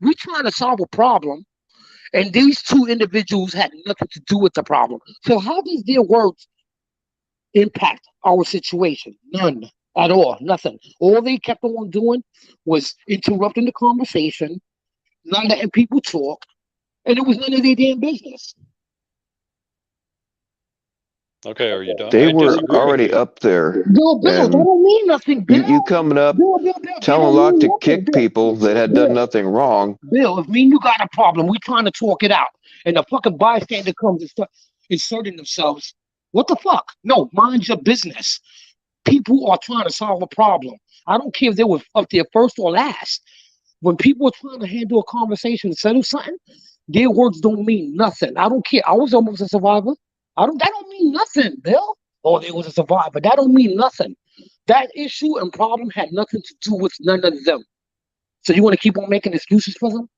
We're trying to solve a problem. And these 2 individuals had nothing to do with the problem. So how does their words impact our situation? None at all. Nothing. All they kept on doing was interrupting the conversation, not letting people talk, and it was none of their damn business. Okay, are you done? They were already up there. Bill, that don't mean nothing, Bill. You coming up, telling Locke to kick people that had done nothing wrong. Bill, if me and you got a problem, we trying to talk it out, and the fucking bystander comes and start inserting themselves. What the fuck? No, mind your business. People are trying to solve a problem. I don't care if they were up there first or last. When people are trying to handle a conversation and settle something, their words don't mean nothing. I don't care. I was almost a survivor. That don't mean nothing, Bill. Oh, they was a survivor. That don't mean nothing. That issue and problem had nothing to do with none of them. So you want to keep on making excuses for them?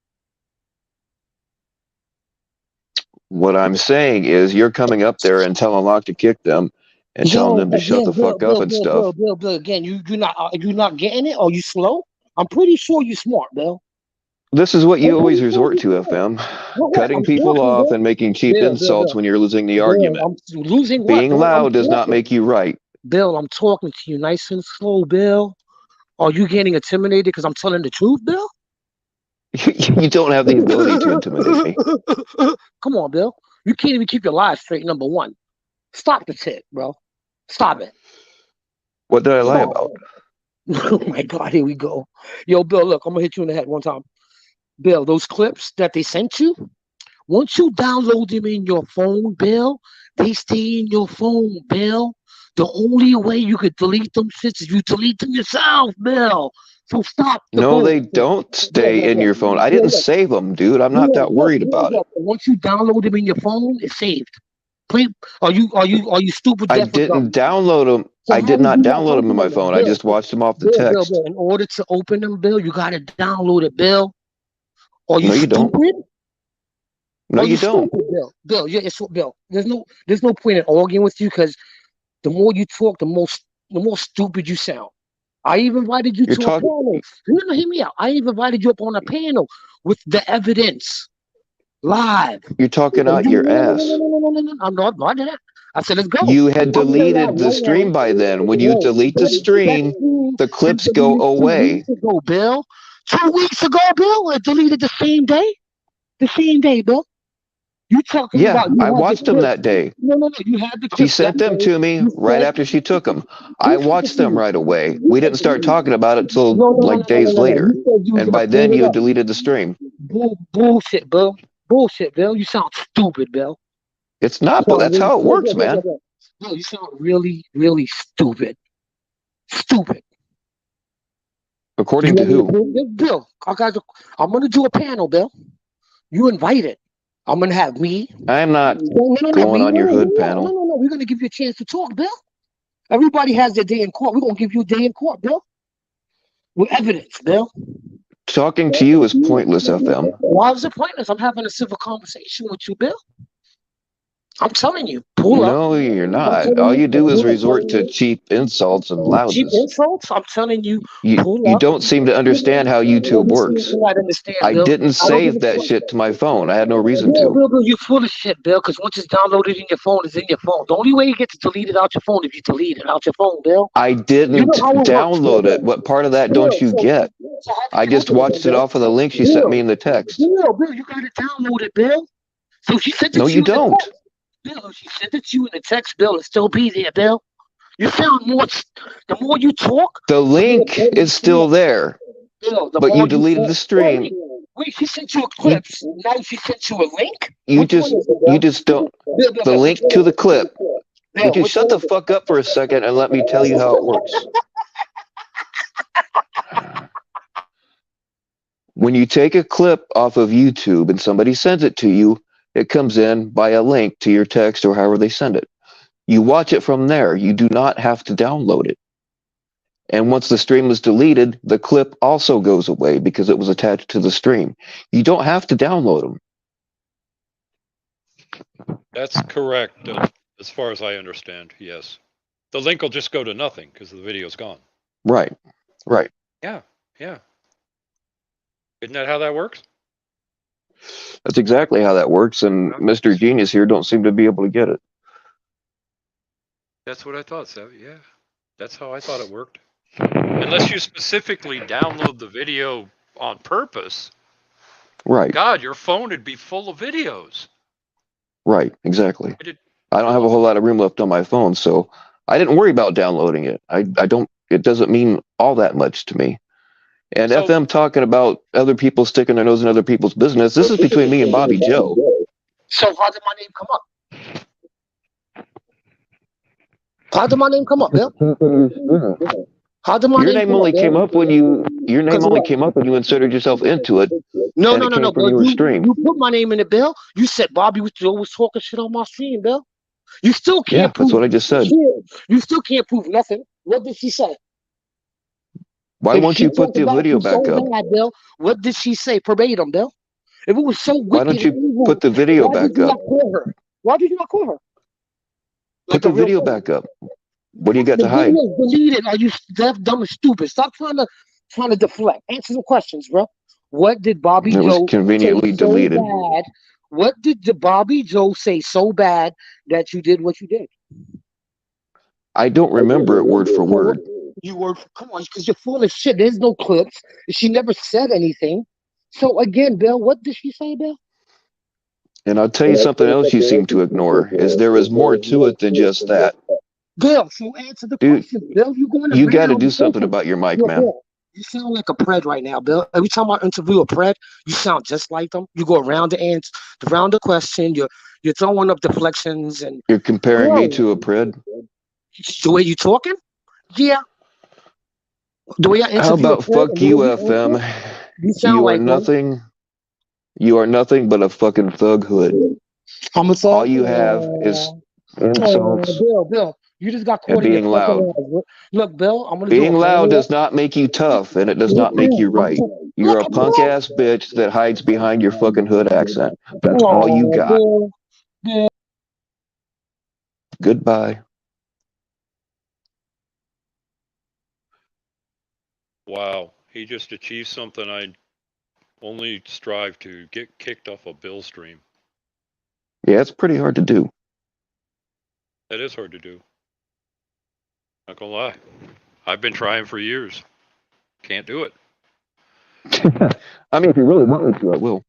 What I'm saying is you're coming up there and telling Locke to kick them and telling them to shut the fuck up and stuff. Bill, again, you're not getting it? Or you slow? I'm pretty sure you're smart, Bill. This is what you always resort to, FM. Cutting people off and making cheap insults when you're losing the argument. Being loud does not make you right. Bill, I'm talking to you nice and slow, Bill. Are you getting intimidated because I'm telling the truth, Bill? You don't have the ability to intimidate me. Come on, Bill. You can't even keep your lies straight. Number one, stop the shit, bro. Stop it. What did I lie Stop. about? Oh my God, here we go. Yo, Bill, look, I'm gonna hit you in the head one time. Bill, those clips that they sent you, once you download them in your phone, Bill, they stay in your phone, Bill. The only way you could delete them shits is you delete them yourself, Bill. So stop the No, they bullshit. don't Bill, stay Bill, in Bill, your phone. I Bill, didn't look, save them, dude. I'm not Bill, that look, worried Bill, about it. look. Once you download them in your phone, it's saved. Please, are you stupid I deaf or dumb? didn't download them. So I how did did not you not download them in open my them, phone. I Bill? just watched them off the Bill, Bill, text. Bill. In order to open them, Bill, you gotta download it, Bill. Are you No, you don't. stupid? No, Are you you don't. stupid, Bill? Bill, yeah, it's Bill. There's no point in arguing with you because the more you talk, the more stupid you sound. I even invited you You're to a talking. panel. No, hear me out. I even invited you up on a panel with the evidence live. You're talking And out you, your no, no, no, ass. no, no, no, no, no, no. I'm not doing that. I said, let's go. You had I'm here live deleted the right now. stream by then. When you No, delete the that stream, stream the is clips go deleted 2 away. weeks ago, Bill. 2 weeks ago, Bill. It deleted the same day. The same day, Bill. You talking Yeah, about you I had the watched them clips. that day. No. You had the She clips that sent them day. to me You right said, after she took them. who I sent it watched to them you? right away. You We sent didn't it to start me. talking about it till No. like days later. You said you was And gonna by clean then it you had up. deleted the stream. Bullshit, Bill. Bullshit, Bill. You sound stupid, Bill. It's You not, but sound that's really, how it works, man. Bill, you sound really, really stupid. Stupid. According You to want me to who? prove it? Bill, I'm gonna do a panel, Bill. You invited. I'm gonna have me. I'm not No, going me. on your hood panel. No. We're gonna give you a chance to talk, Bill. Everybody has their day in court. We're gonna give you a day in court, Bill. With evidence, Bill. Talking to you is pointless, FM. Why is it pointless? I'm having a civil conversation with you, Bill. I'm telling you, pull up. No, you're I'm not. telling All you, you do is pull resort to up. cheap insults and Cheap louses. insults. I'm telling you, pull You up. don't seem to understand how YouTube works. You might understand, I Bill. didn't I don't give save a that fuck. shit to my phone. I had no reason to. Bill, you're full of shit, Bill. Because once it's downloaded in your phone, it's in your phone. The only way you get to delete it out your phone is if you delete it out your phone, Bill. I You didn't know how it works, download it. Bill. What part of that don't you get? So how I did you just open it, watched it Bill? off of the link she sent me in the text. Bill, you got to download it, Bill. So she sent it No, to you you in the don't. text. Bill, she sent it to you in the text, Bill. It'll still be there, Bill. You sound more. The more you talk, The link is still there, Bill, the but more you deleted the stream. Wait, she sent you a clips. Now she sent you a link. You Which just one is it, Bill? you just don't. Bill, The link which to one the is it? clip. Bill, Would you which shut one the is it? fuck up for a second and let me tell you how it works? When you take a clip off of YouTube and somebody sends it to you, it comes in by a link to your text or however they send it. You watch it from there. You do not have to download it. And once the stream is deleted, the clip also goes away because it was attached to the stream. You don't have to download them. That's correct, as far as I understand. Yes, the link will just go to nothing because the video's gone. Right. Yeah. Isn't that how that works? That's exactly how that works. And Mr. Genius here don't seem to be able to get it. That's what I thought, Savvy. Yeah, that's how I thought it worked. Unless you specifically download the video on purpose. Right. God, your phone would be full of videos. Right. Exactly. I don't have a whole lot of room left on my phone, so I didn't worry about downloading it. I don't. It doesn't mean all that much to me. And So- FM talking about other people sticking their nose in other people's business. This is between me and Bobby Joe. So how did my name come up? How did my name come up, Bill? How did my Your name come only up, Bill? came up when you inserted yourself into it. No, and it came from your stream. You put my name in it, Bill. You said Bobby was always talking shit on my stream, Bill. You still can't Yeah, prove that's what I just said. You still can't prove nothing. What did she say? Why If won't she you put talked the about video you back so up? bad, Bill, what did she say verbatim, Bill? If it was so wicked, Why don't you and evil, put the video why back did you up? not call her? Why did you not call her? Put the video back up. What do you got The to hide? video deleted. Are you deaf, dumb, and stupid? Stop trying to deflect. Answer some questions, bro. What did Bobby It was Joe conveniently say so deleted. bad? What did the Bobby Joe say so bad that you did what you did? I don't remember it word for word. You were, come on, because you're full of shit. There's no clips. She never said anything. So again, Bill, what did she say, Bill? And I'll tell you something else you seem to ignore is there is more to it than just that. Bill, so answer the Dude, question. Bill, you going you got to around do the something circle. about your mic, Yo, man. Bill, you sound like a pred right now, Bill. Every time I interview a pred, you sound just like them. You go around the answer, around the question. You're throwing up deflections and You're comparing me Bill, to a pred. the way you talking. Yeah, the way I How interview a about pred fuck and the way you, you answer, FM? you sound You are like one. nothing. You are nothing but a fucking thug hood. I'm a All thug. you have is Oh, insults Bill, you just got and caught in your being fucking loud. lies. Look, Bill, I'm gonna do a Being loud follow up. does not make you tough, and it does not make you right. You're Look, a punk Bill. ass bitch that hides behind your fucking hood accent. That's all you Oh, got. Bill. Goodbye. Wow, he just achieved something I only strive to get kicked off a Bill stream. Yeah, it's pretty hard to do. That is hard to do. Not gonna lie. I've been trying for years. Can't do it. I mean, if you really want me to, I will.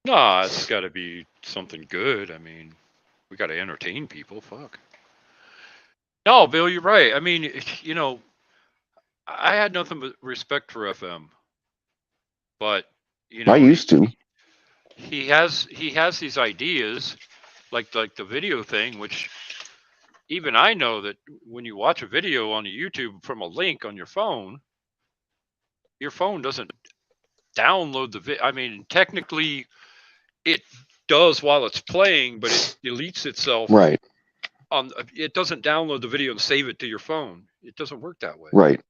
Nah, it's got to be something good. I mean, we got to entertain people. Fuck. No, Bill, you're right. I mean, you know, I had nothing but respect for FM, but you know, I used to. he has these ideas, like the video thing, which even I know that when you watch a video on YouTube from a link on your phone doesn't download the video. I mean, technically, it does while it's playing, but it deletes itself. Right. It doesn't download the video and save it to your phone. It doesn't work that way. Right.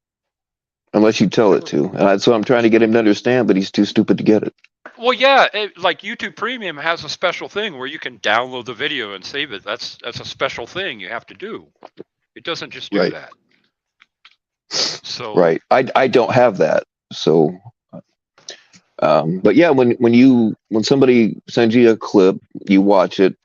Unless you tell it to. And that's what I'm trying to get him to understand, but he's too stupid to get it. Well, yeah, like YouTube Premium has a special thing where you can download the video and save it. That's a special thing you have to do. It doesn't just do Right. that. So Right. I don't have that. So but yeah, when somebody sends you a clip, you watch it.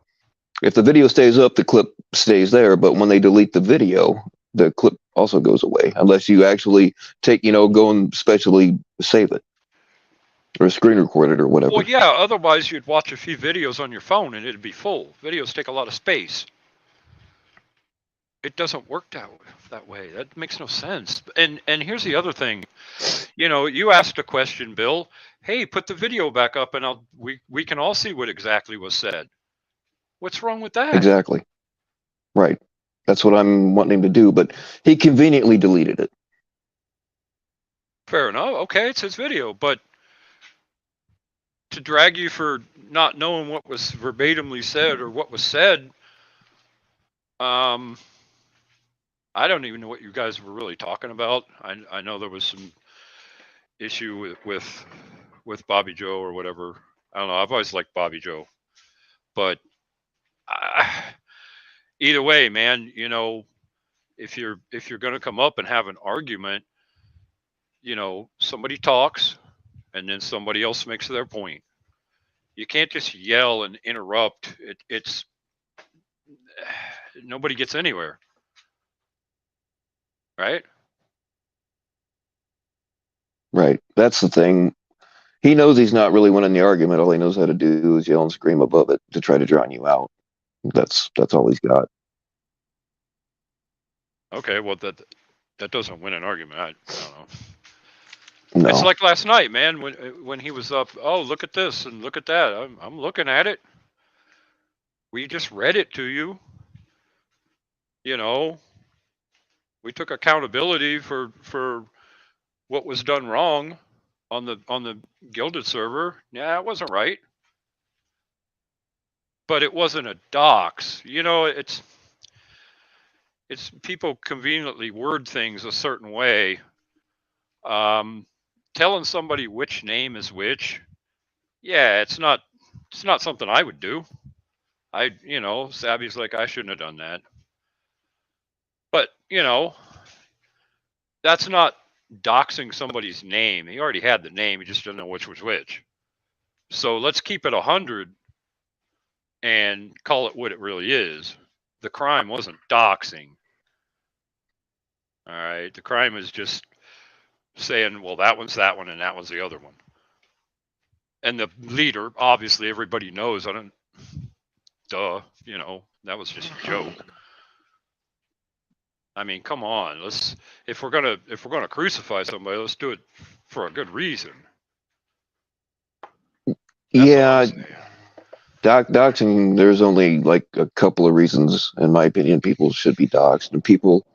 If the video stays up, the clip stays there. But when they delete the video, the clip also goes away, unless you actually go and specially save it or screen record it or whatever. well, yeah. Otherwise, you'd watch a few videos on your phone and it'd be full. Videos take a lot of space. It doesn't work that way. That makes no sense. And here's the other thing. You know, you asked a question, Bill. Hey, put the video back up, and we can all see what exactly was said. What's wrong with that? Exactly. Right. That's what I'm wanting him to do, but he conveniently deleted it. Fair enough. Okay, it's his video, but to drag you for not knowing what was verbatimly said or what was said, I don't even know what you guys were really talking about. I know there was some issue with Bobby Joe or whatever. I don't know. I've always liked Bobby Joe, but either way, man, you know, if you're going to come up and have an argument, you know, somebody talks and then somebody else makes their point. You can't just yell and interrupt. It's nobody gets anywhere, right? Right. That's the thing. He knows he's not really winning the argument. All he knows how to do is yell and scream above it to try to drown you out. That's all he's got. Okay, well that doesn't win an argument. I don't know. No. It's like last night, man, when he was up. Oh, look at this and look at that. I'm looking at it. We just read it to you. You know, we took accountability for what was done wrong on the Gilded server. Yeah, it wasn't right, but it wasn't a dox. You know, it's people conveniently word things a certain way. Telling somebody which name is which, yeah, it's not something I would do. Savvy's like, I shouldn't have done that. But, you know, that's not doxing somebody's name. He already had the name. He just didn't know which was which. So let's keep it 100 and call it what it really is. The crime wasn't doxing. All right. The crime is just saying, well, that one's that one and that one's the other one. And the leader, obviously, everybody knows. I don't. Duh. You know, that was just a joke. I mean, come on. If we're gonna crucify somebody, let's do it for a good reason. That's Yeah, all I'm saying. doxing, there's only like a couple of reasons, in my opinion, people should be doxed, and people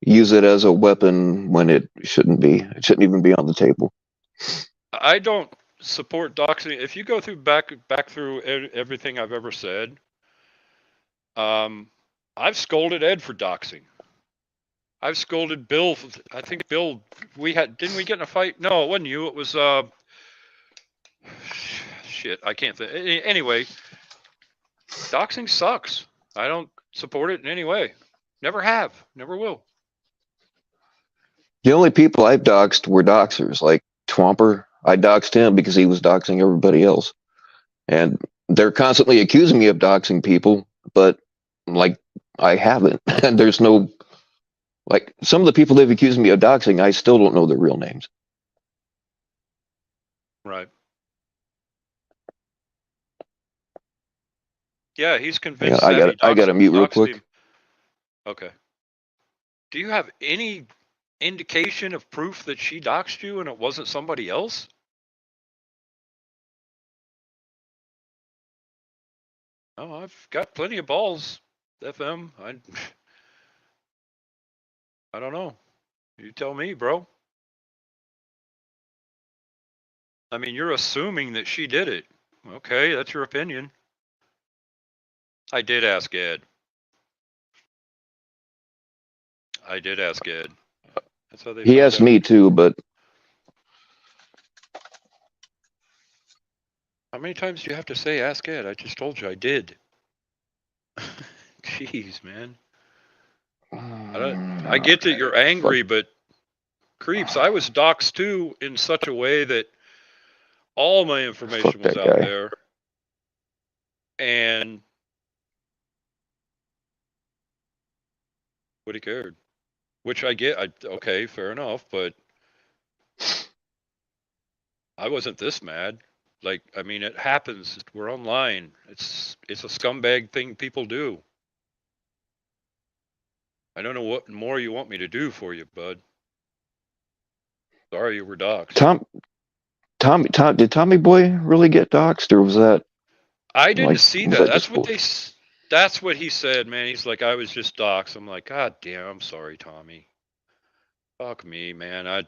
use it as a weapon when it shouldn't be. It shouldn't even be on the table. I don't support doxing. If you go through back through everything I've ever said, I've scolded Ed for doxing. I've scolded Bill. I think Bill, didn't we get in a fight? No, it wasn't you. It was shit. I can't think. Anyway, doxing sucks. I don't support it in any way. Never have. Never will. The only people I've doxed were doxers, like Twomper. I doxed him because he was doxing everybody else. And they're constantly accusing me of doxing people, but like I haven't. And there's no, like, some of the people they've accused me of doxing, I still don't know their real names. Right. Yeah, he's convinced. Yeah, I got to mute real doxed quick. him. Okay. Do you have any indication of proof that she doxed you and it wasn't somebody else? Oh, I've got plenty of balls, FM. I don't know. You tell me, bro. I mean, you're assuming that she did it. Okay, that's your opinion. I did ask Ed. That's how they. He asked me too, but how many times do you have to say ask Ed? I just told you I did. Jeez, man. I get that you're angry, but creeps, I was doxxed too in such a way that all my information was out there. And nobody cared. Which I get. Okay, fair enough, but I wasn't this mad. Like, I mean, it happens. We're online. It's a scumbag thing people do. I don't know what more you want me to do for you, bud. Sorry you were doxxed. Did Tommy Boy really get doxxed, or was that? I didn't like, see was that. that That's what he said, man. He's like, I was just doxxed. I'm like, God damn, I'm sorry, Tommy. Fuck me, man.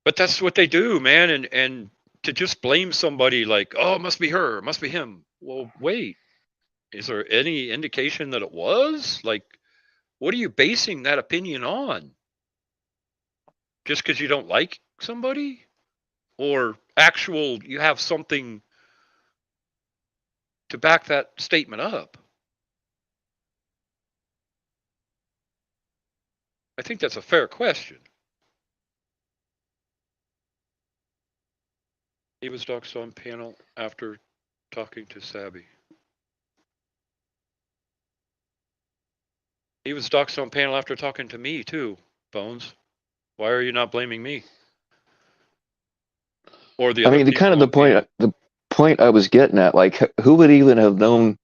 But that's what they do, man. And to just blame somebody like, oh, it must be her, it must be him. Well, wait. Is there any indication that it was? Like, what are you basing that opinion on? Just because you don't like somebody? Or you have something to back that statement up? I think that's a fair question. He was doxxed on panel after talking to Sabby. He was doxxed on panel after talking to me too, Bones. Why are you not blaming me? Or the other the point I was getting at, like, who would even have known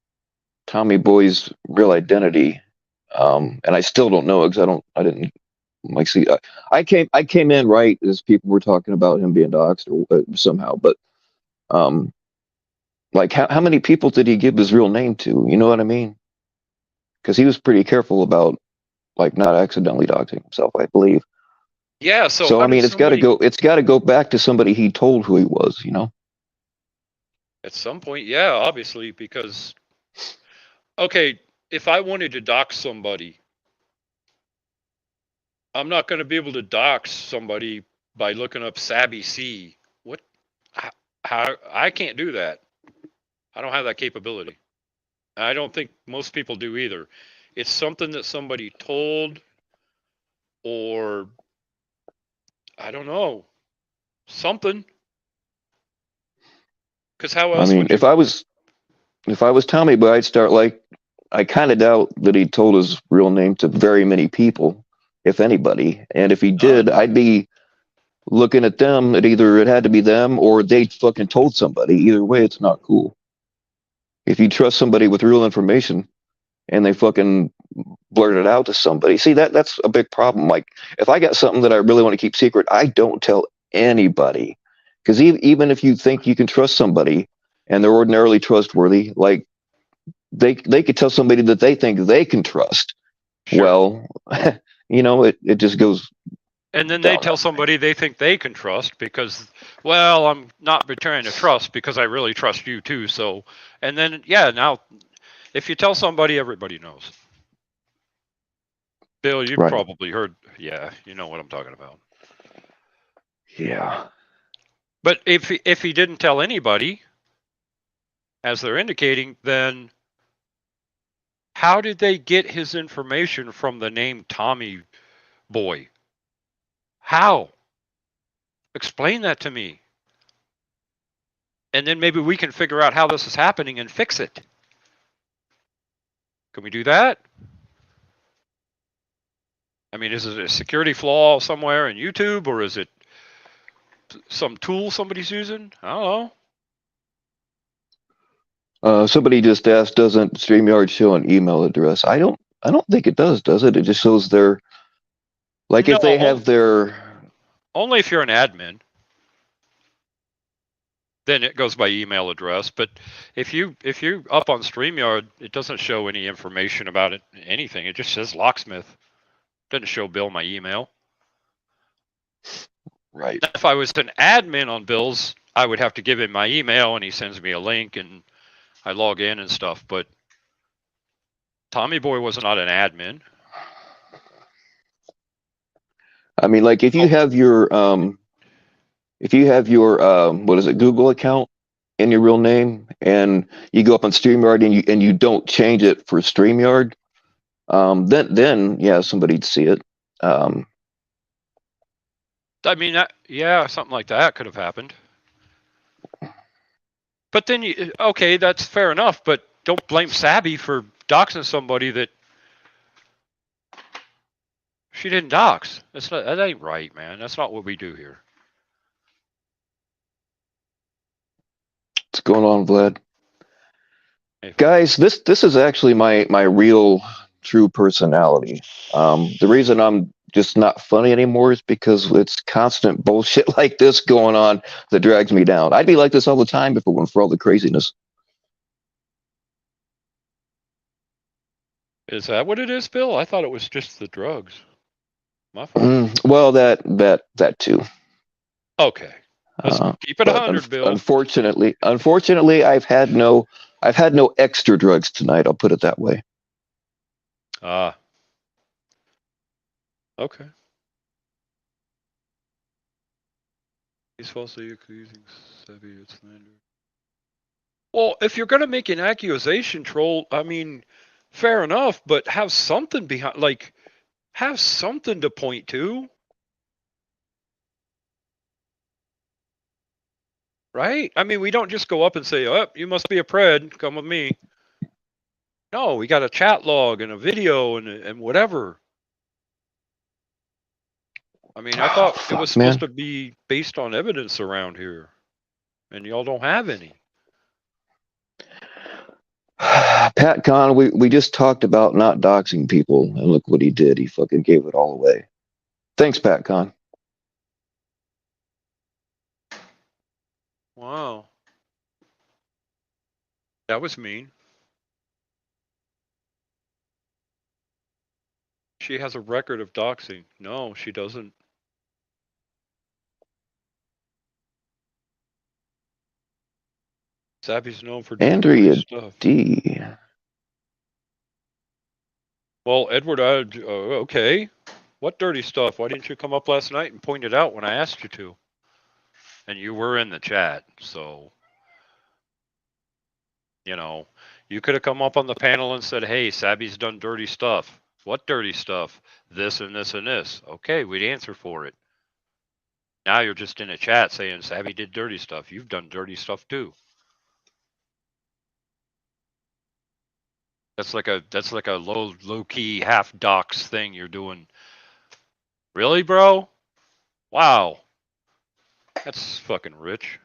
Tommy Boy's real identity? And I still don't know because I didn't like see. I came in right as people were talking about him being doxxed or somehow, but like how many people did he give his real name to? You know what I mean? Because he was pretty careful about like not accidentally doxing himself, I believe. Yeah. So I mean, it's got to go back to somebody he told who he was. You know. At some point, yeah, obviously, because okay, if I wanted to dox somebody, I'm not going to be able to dox somebody by looking up Sabby C. What? How? I can't do that. I don't have that capability. I don't think most people do either. It's something that somebody told, or I don't know, something. Because how else? I mean, if I was Tommy Boy, I'd start like, I kind of doubt that he told his real name to very many people, if anybody. And if he did, I'd be looking at them, it had to be them or they fucking told somebody. Either way, it's not cool. If you trust somebody with real information and they fucking blurt it out to somebody, see that's a big problem. Like if I got something that I really want to keep secret, I don't tell anybody. Because even if you think you can trust somebody and they're ordinarily trustworthy, like they could tell somebody that they think they can trust. Sure. Well, it just goes. And then they down tell that way. somebody they think they can trust because, well, I'm not returning to trust because I really trust you too. So, and then, yeah, now if you tell somebody, everybody knows. Bill, you've Right. probably heard, yeah, you know what I'm talking about. Yeah. But if he didn't tell anybody, as they're indicating, then how did they get his information from the name Tommy Boy? How? Explain that to me. And then maybe we can figure out how this is happening and fix it. Can we do that? I mean, is it a security flaw somewhere in YouTube, or is it some tool somebody's using? I don't know. Somebody just asked, doesn't StreamYard show an email address? I don't think it does it? It just shows their, like if they No. have their. Only if you're an admin. Then it goes by email address. But if you up on StreamYard, it doesn't show any information about it, anything. It just says Locksmith. It doesn't show Bill my email. Right. Now, if I was an admin on Bill's, I would have to give him my email and he sends me a link and I log in and stuff. But Tommy Boy was not an admin. I mean, like if you have your what is it, Google account in your real name, and you go up on StreamYard and you don't change it for StreamYard, then yeah, somebody'd see it. I mean, yeah, something like that could have happened. But then okay, that's fair enough. But don't blame Sabby for doxing somebody that she didn't dox. That ain't right, man. That's not what we do here. What's going on, Vlad? Hey, Guys, this is actually my real true personality. The reason I'm just not funny anymore is because it's constant bullshit like this going on that drags me down. I'd be like this all the time if it weren't for all the craziness. Is that what it is, Bill? I thought it was just the drugs. My fault. Well, that too. Okay. Let's keep it 100, Bill. Unfortunately, I've had no extra drugs tonight. I'll put it that way. Okay. He's falsely accusing Sabby of slander. Well, if you're gonna make an accusation, troll, I mean, fair enough, but have something behind, like, have something to point to. Right? I mean, we don't just go up and say, oh, you must be a pred, come with me. No, we got a chat log and a video and whatever. I mean, I thought it was supposed to be based on evidence around here. And y'all don't have any. Pat Con, we just talked about not doxing people, and look what he did. He fucking gave it all away. Thanks, Pat Con. Wow. That was mean. She has a record of doxing. No, she doesn't. Sabby's known for doing Andrea stuff. D. Well, Edward, okay. What dirty stuff? Why didn't you come up last night and point it out when I asked you to? And you were in the chat, so, you know, you could have come up on the panel and said, hey, Sabby's done dirty stuff. What dirty stuff? This and this and this. Okay, we'd answer for it. Now you're just in a chat saying Sabby did dirty stuff. You've done dirty stuff too. That's like a low key half dox thing you're doing. Really, bro? Wow. That's fucking rich.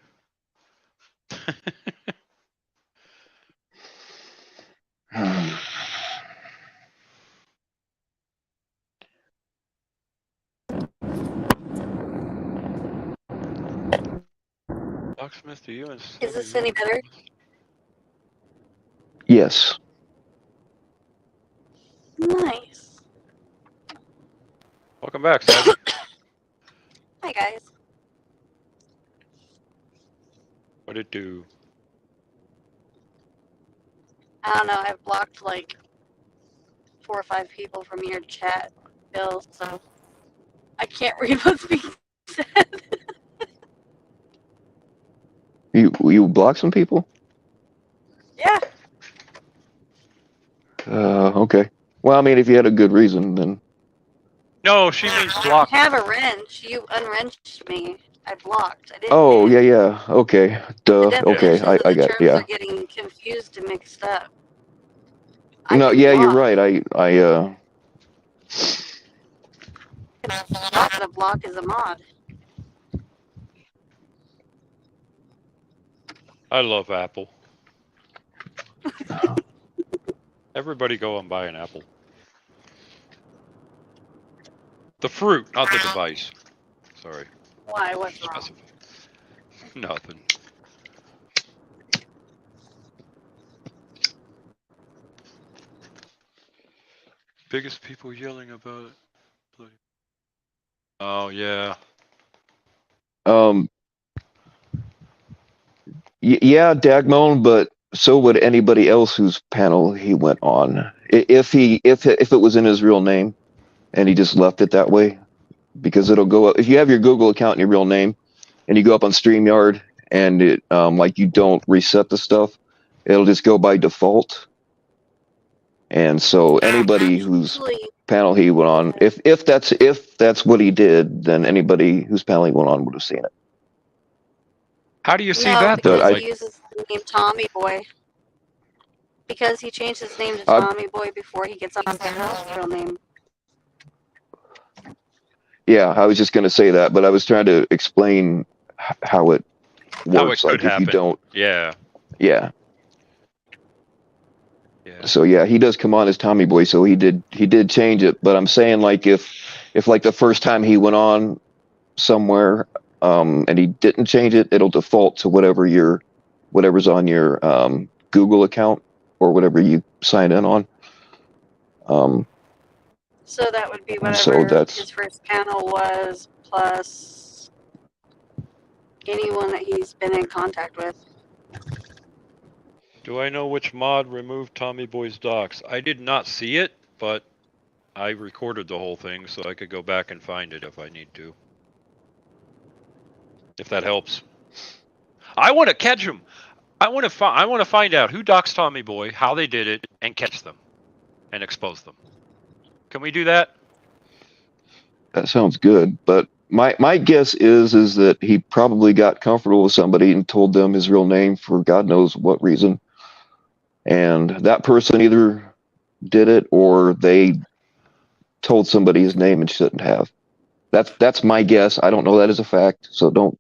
Locksmith to you and Is this any better? Yes. Nice. Welcome back, Sadie. Hi, guys. What'd it do? I don't know. I've blocked like 4 or 5 people from your chat, Bill, so I can't read what's being said. You block some people? Yeah. Okay. Well, I mean, if you had a good reason, then No, she means I block. have a wrench. You unwrenched me. I blocked. I didn't. oh ban. yeah. Okay. The Duh. Okay. definitions of I the got terms yeah. are getting confused and mixed up. I No, can yeah, you're block. right. Not gonna block as a mod. I love Apple. Everybody go and buy an Apple. The fruit, not the device. Sorry. Why? What's wrong? Specify. Nothing. Biggest people yelling about it. Oh yeah. Yeah, Dagmon, but so would anybody else whose panel he went on. If it was in his real name, and he just left it that way, because it'll go up if you have your Google account and your real name, and you go up on StreamYard, and it like you don't reset the stuff, it'll just go by default. And so anybody whose Actually, panel he went on, if that's what he did, then anybody whose panel he went on would have seen it. How do you see no, that though? because But he uses the name Tommy Boy. Because he changed his name to I- Tommy Boy before he gets on his real name. Yeah, I was just going to say that, but I was trying to explain how it works. could Like if happen. you don't, Yeah. yeah. Yeah. So yeah, he does come on as Tommy Boy. So he did change it. But I'm saying like if like the first time he went on somewhere, and he didn't change it, it'll default to whatever's on your Google account or whatever you sign in on. So that would be So whatever that's- his first panel was, plus anyone that he's been in contact with. Do I know which mod removed Tommy Boy's docs? I did not see it, but I recorded the whole thing so I could go back and find it if I need to. If that helps. I want to catch him. I want to find out who doxed Tommy Boy, how they did it, and catch them, and expose them. Can we do that? That sounds good. But my guess is that he probably got comfortable with somebody and told them his real name for God knows what reason, and that person either did it or they told somebody his name and shouldn't have. That's my guess. I don't know that as a fact, so don't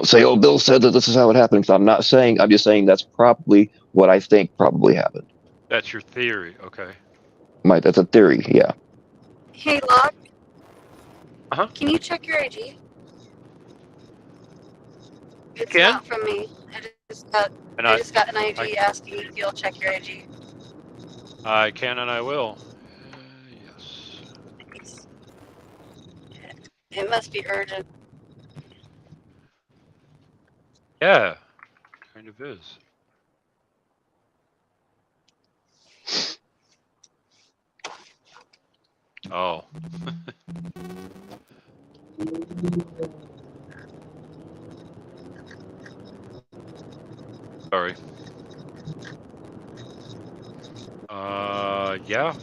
say, oh, Bill said that this is how it happened. 'Cause I'm not saying. I'm just saying that's probably what I think probably happened. That's your theory, okay. That's a theory, yeah. Hey, Locke. Uh-huh. Can you check your IG? It's Can? not from me. I And just got an IG asking if you'll check your IG. I can and I will. Yes. It must be urgent. Yeah, kind of is. Oh. Sorry. Yeah.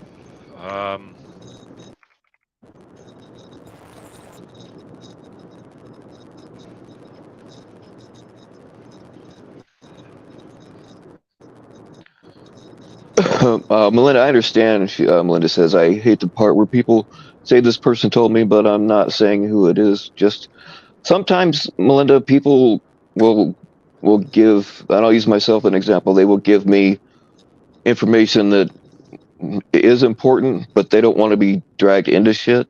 Melinda, I understand. Melinda says, I hate the part where people say this person told me, but I'm not saying who it is. Just sometimes, Melinda, people will give, and I'll use myself as an example. They will give me information that is important, but they don't want to be dragged into shit.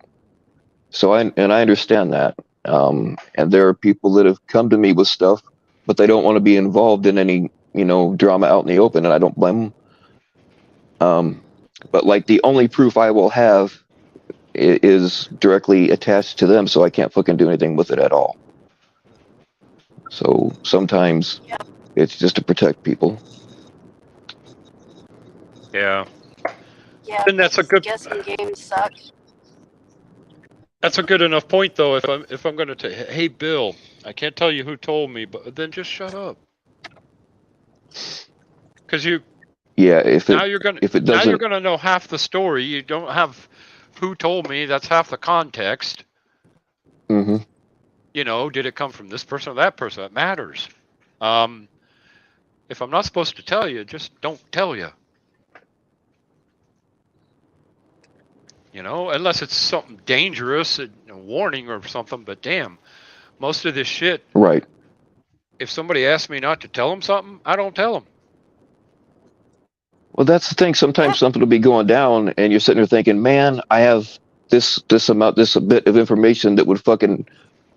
So I understand that. And there are people that have come to me with stuff, but they don't want to be involved in any, drama out in the open, and I don't blame them. But like the only proof I will have is directly attached to them, so I can't fucking do anything with it at all. So sometimes it's just to protect people. Yeah. Yeah, And that's a good. guessing games suck. That's a good enough point, though. If I'm going to hey Bill, I can't tell you who told me, but then just shut up. Because you're gonna know half the story. You don't have who told me. That's half the context. Mm-hmm. Did it come from this person or that person? That matters. If I'm not supposed to tell you, just don't tell you. Unless it's something dangerous, a warning or something. But damn, most of this shit. Right. If somebody asks me not to tell them something, I don't tell them. Well, that's the thing. Sometimes something will be going down, and you're sitting there thinking, "Man, I have this bit of information that would fucking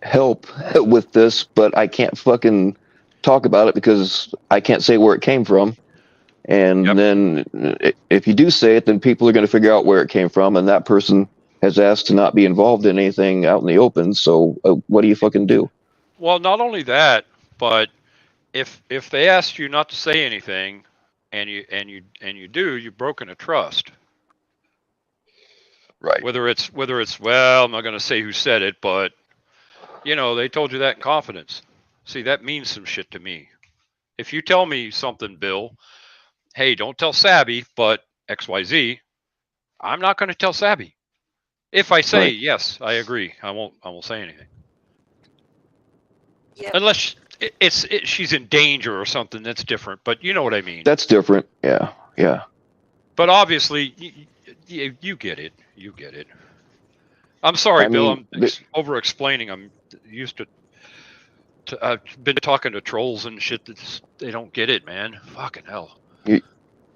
help with this, but I can't fucking talk about it because I can't say where it came from." And then if you do say it, then people are going to figure out where it came from, and that person has asked to not be involved in anything out in the open. So what do you fucking do? Well, not only that, but if they asked you not to say anything, and you do, you've broken a trust. Right. Whether it's well, I'm not going to say who said it, but they told you that in confidence. See, that means some shit to me. If you tell me something, Bill, hey, don't tell Sabby, but XYZ, I'm not going to tell Sabby. If I say yes, I agree, I won't say anything. Yep. Unless she's in danger or something, that's different. But you know what I mean. That's different. Yeah. But obviously, you get it. You get it. I'm sorry, Bill. I'm over-explaining. I'm used to. I've been talking to trolls and shit. They don't get it, man. Fucking hell.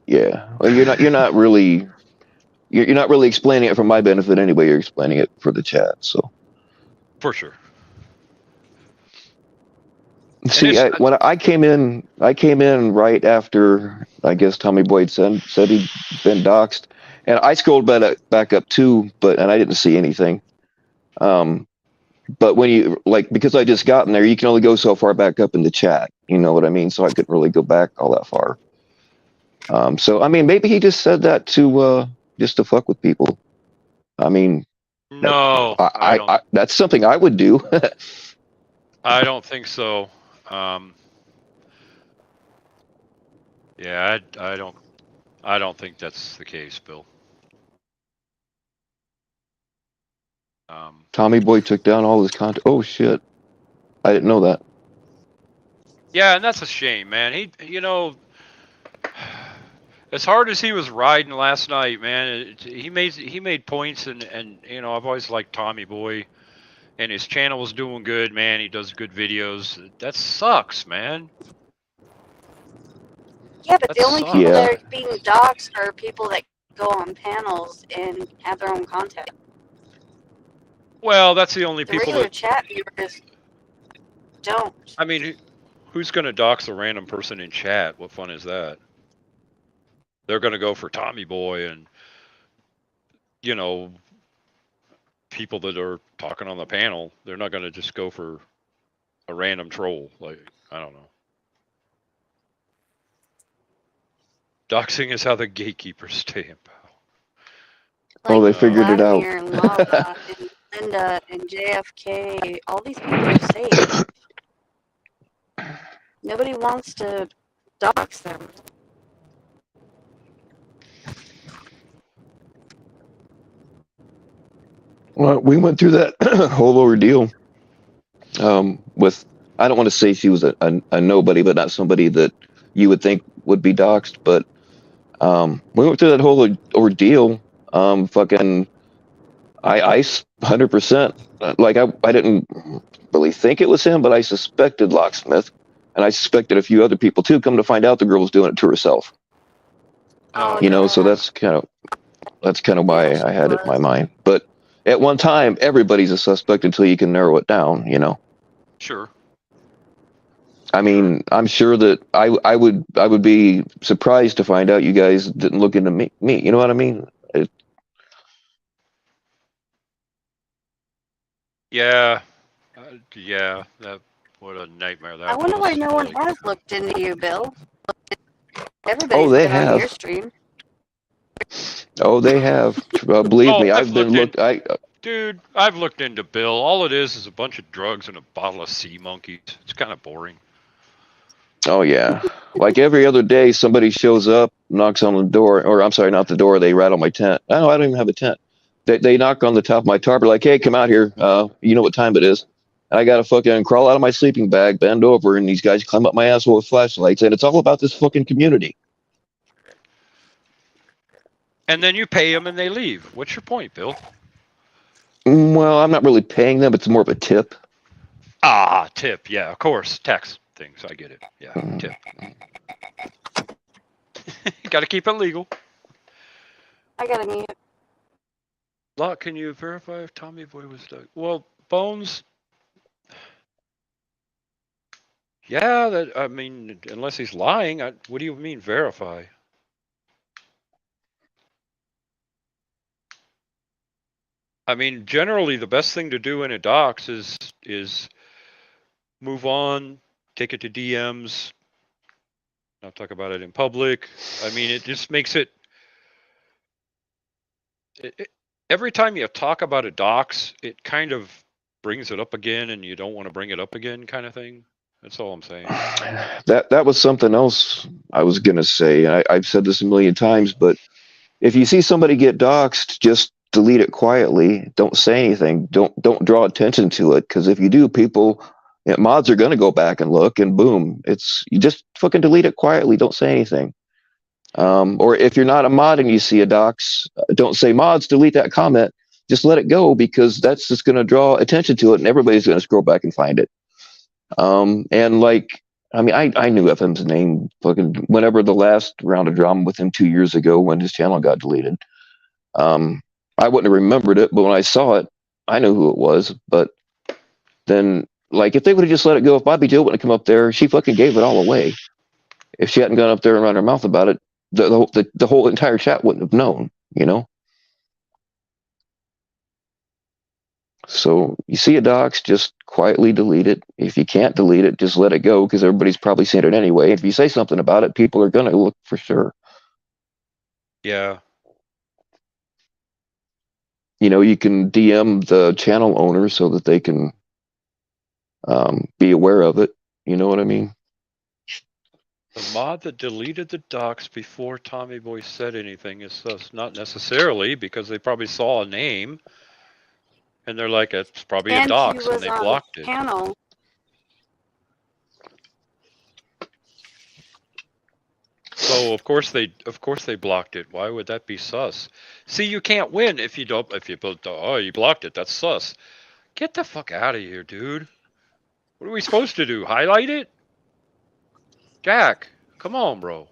Yeah. Well, you're not really explaining it for my benefit anyway. You're explaining it for the chat. So. For sure. See, when I came in right after, I guess Tommy Boyd said he'd been doxxed, and I scrolled back up too, and I didn't see anything. But when you because I just gotten there, you can only go so far back up in the chat. You know what I mean? So I couldn't really go back all that far. So I mean, maybe he just said that to just to fuck with people. I mean, no, I that's something I would do. I don't think so. Yeah, I don't think that's the case, Bill. Tommy Boy took down all his content. Oh shit, I didn't know that. Yeah, and that's a shame, man. He, as hard as he was riding last night, man, he made points, and I've always liked Tommy Boy. And his channel was doing good, man. He does good videos. That sucks, man. Yeah, but the only people that are being doxxed are people that go on panels and have their own content. Well, that's the only people regular chat viewers don't. I mean, who's going to dox a random person in chat? What fun is that? They're going to go for Tommy Boy and, people that are talking on the panel. They're not going to just go for a random troll. I don't know. Doxing is how the gatekeepers stay in power. They figured it out. And Lava and Linda and JFK, all these people are safe. Nobody wants to dox them. Well, we went through that whole ordeal with, I don't want to say she was a nobody, but not somebody that you would think would be doxxed. But we went through that whole ordeal. I 100%. Like I didn't really think it was him, but I suspected Locksmith, and I suspected a few other people too. Come to find out, the girl was doing it to herself. Oh, You know, so yeah. that's kind of why Yeah, she I had it in my was. mind. But at one time, everybody's a suspect until you can narrow it down. You know. Sure. I mean, I'm sure that I would be surprised to find out you guys didn't look into me. You know what I mean? Yeah. Yeah. That what a nightmare that I wonder why was. no one Like, has looked into you, Bill. Oh, Everybody's they been on your have. stream. Oh, they have. Believe oh, me, I've I've been looked in. looked. I Dude, I've looked into Bill. All it is a bunch of drugs and a bottle of sea monkeys. It's kind of boring. Oh yeah. Like every other day, somebody shows up, knocks on the door, or I'm sorry, not the door. They rattle my tent. Oh, I don't even have a tent. They knock on the top of my tarp, like, "Hey, come out here. You know what time it is?" And I gotta fucking crawl out of my sleeping bag, bend over, and these guys climb up my asshole with flashlights, and it's all about this fucking community. And then you pay them and they leave. What's your point, Bill? Well, I'm not really paying them. It's more of a tip. Ah, tip. Yeah, of course. Tax things. I get it. Yeah, tip. Got to keep it legal. I gotta mute. Lot, can you verify if Tommy Boy was Doug? Well, Bones. Yeah, that. I mean, unless he's lying, what do you mean verify? I mean, generally, the best thing to do in a docs is move on, take it to DMs, not talk about it in public. I mean, it just makes it every time you talk about a docs, it kind of brings it up again, and you don't want to bring it up again, kind of thing. That's all I'm saying. That was something else I was gonna say. I've said this a million times, but if you see somebody get doxxed, just delete it quietly. Don't say anything. Don't draw attention to it, because if you do, mods are gonna go back and look, and boom, you just fucking delete it quietly. Don't say anything. Or if you're not a mod and you see a dox, don't say mods, delete that comment. Just let it go, because that's just gonna draw attention to it, and everybody's gonna scroll back and find it. And like, I mean, I knew FM's name fucking whenever the last round of drama with him 2 years ago when his channel got deleted. I wouldn't have remembered it, but when I saw it, I knew who it was. But then, like, if they would have just let it go, if Bobby Joe wouldn't have come up there, she fucking gave it all away. If she hadn't gone up there and run her mouth about it, the whole entire chat wouldn't have known, you know? So you see a docs, just quietly delete it. If you can't delete it, just let it go, because everybody's probably seen it anyway. If you say something about it, people are going to look for sure. Yeah. You know, you can DM the channel owner so that they can be aware of it. You know what I mean? The mod that deleted the docs before Tommy Boy said anything is sus. Not necessarily, because they probably saw a name and they're like, it's probably a And he dox, and was they on blocked the it. panel. So of course they blocked it. Why would that be sus? See, you can't win if you you blocked it. That's sus. Get the fuck out of here, dude. What are we supposed to do? Highlight it? Jack, come on, bro.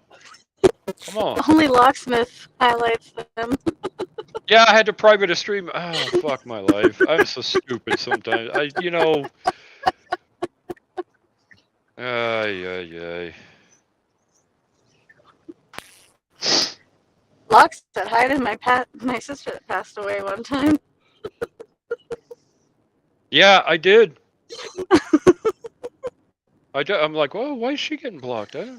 Come on. Only Locksmith highlights them. Yeah, I had to private a stream. Oh, fuck my life. I'm so stupid sometimes. Ay. Locks said hi to my sister that passed away one time. Yeah, I did. I'm like, well, why is she getting blocked? I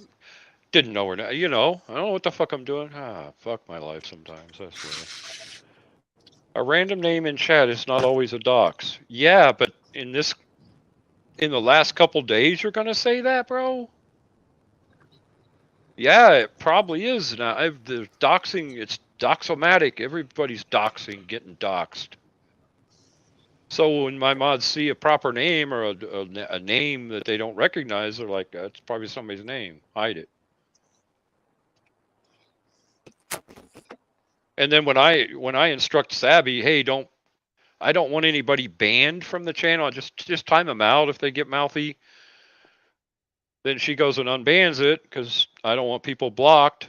didn't know her. You know, I don't know what the fuck I'm doing. Fuck my life sometimes. That's right. A random name in chat is not always a dox. Yeah, but in the last couple days, you're gonna say that, bro? Yeah, it probably is. Now, the doxing, it's doxomatic. Everybody's doxing, getting doxed. So when my mods see a proper name or a name that they don't recognize, they're like, that's probably somebody's name. Hide it. And then when I instruct Sabby, hey, don't I don't want anybody banned from the channel. Just time them out if they get mouthy. Then she goes and unbans it because I don't want people blocked.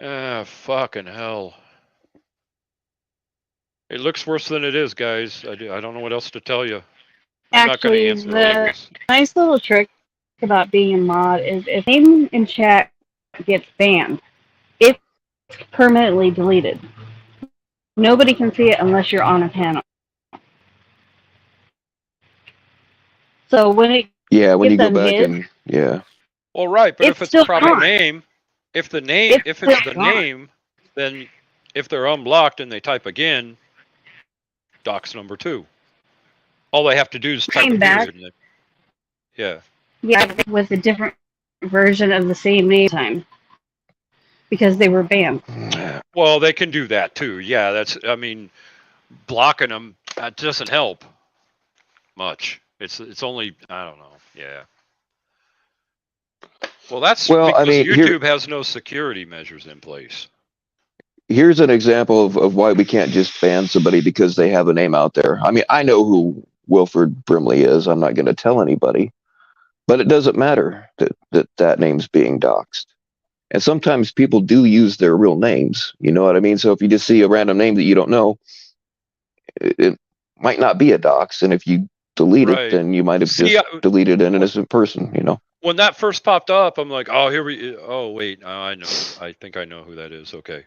Fucking hell. It looks worse than it is, guys. I don't know what else to tell you. I'm not going to Actually, answer all the this. nice little trick about being a mod is if name in chat gets banned, it's permanently deleted. Nobody can see it unless you're on a panel. So when it Yeah, when you gets go back unhid, and yeah. Well, right, but if it's it's a still proper gone. name, if it's still the gone. name, then if they're unblocked and they type again, docs number 2. All they have to do is type Came a back. period. Yeah. Yeah, with a different version of the same name time because they were banned. Well, they can do that too. Yeah, I mean, blocking them that doesn't help much. It's only, I don't know. Yeah. Well, that's Well, I because mean, YouTube has no security measures in place. here's an example of why we can't just ban somebody because they have a name out there. I mean, I know who Wilford Brimley is. I'm not going to tell anybody, but it doesn't matter that name's being doxxed. And sometimes people do use their real names. You know what I mean? So if you just see a random name that you don't know, it might not be a dox. And if you delete Right. it, then you might have just deleted an innocent person, you know? When that first popped up, I'm like, oh, wait, I know. I think I know who that is. Okay.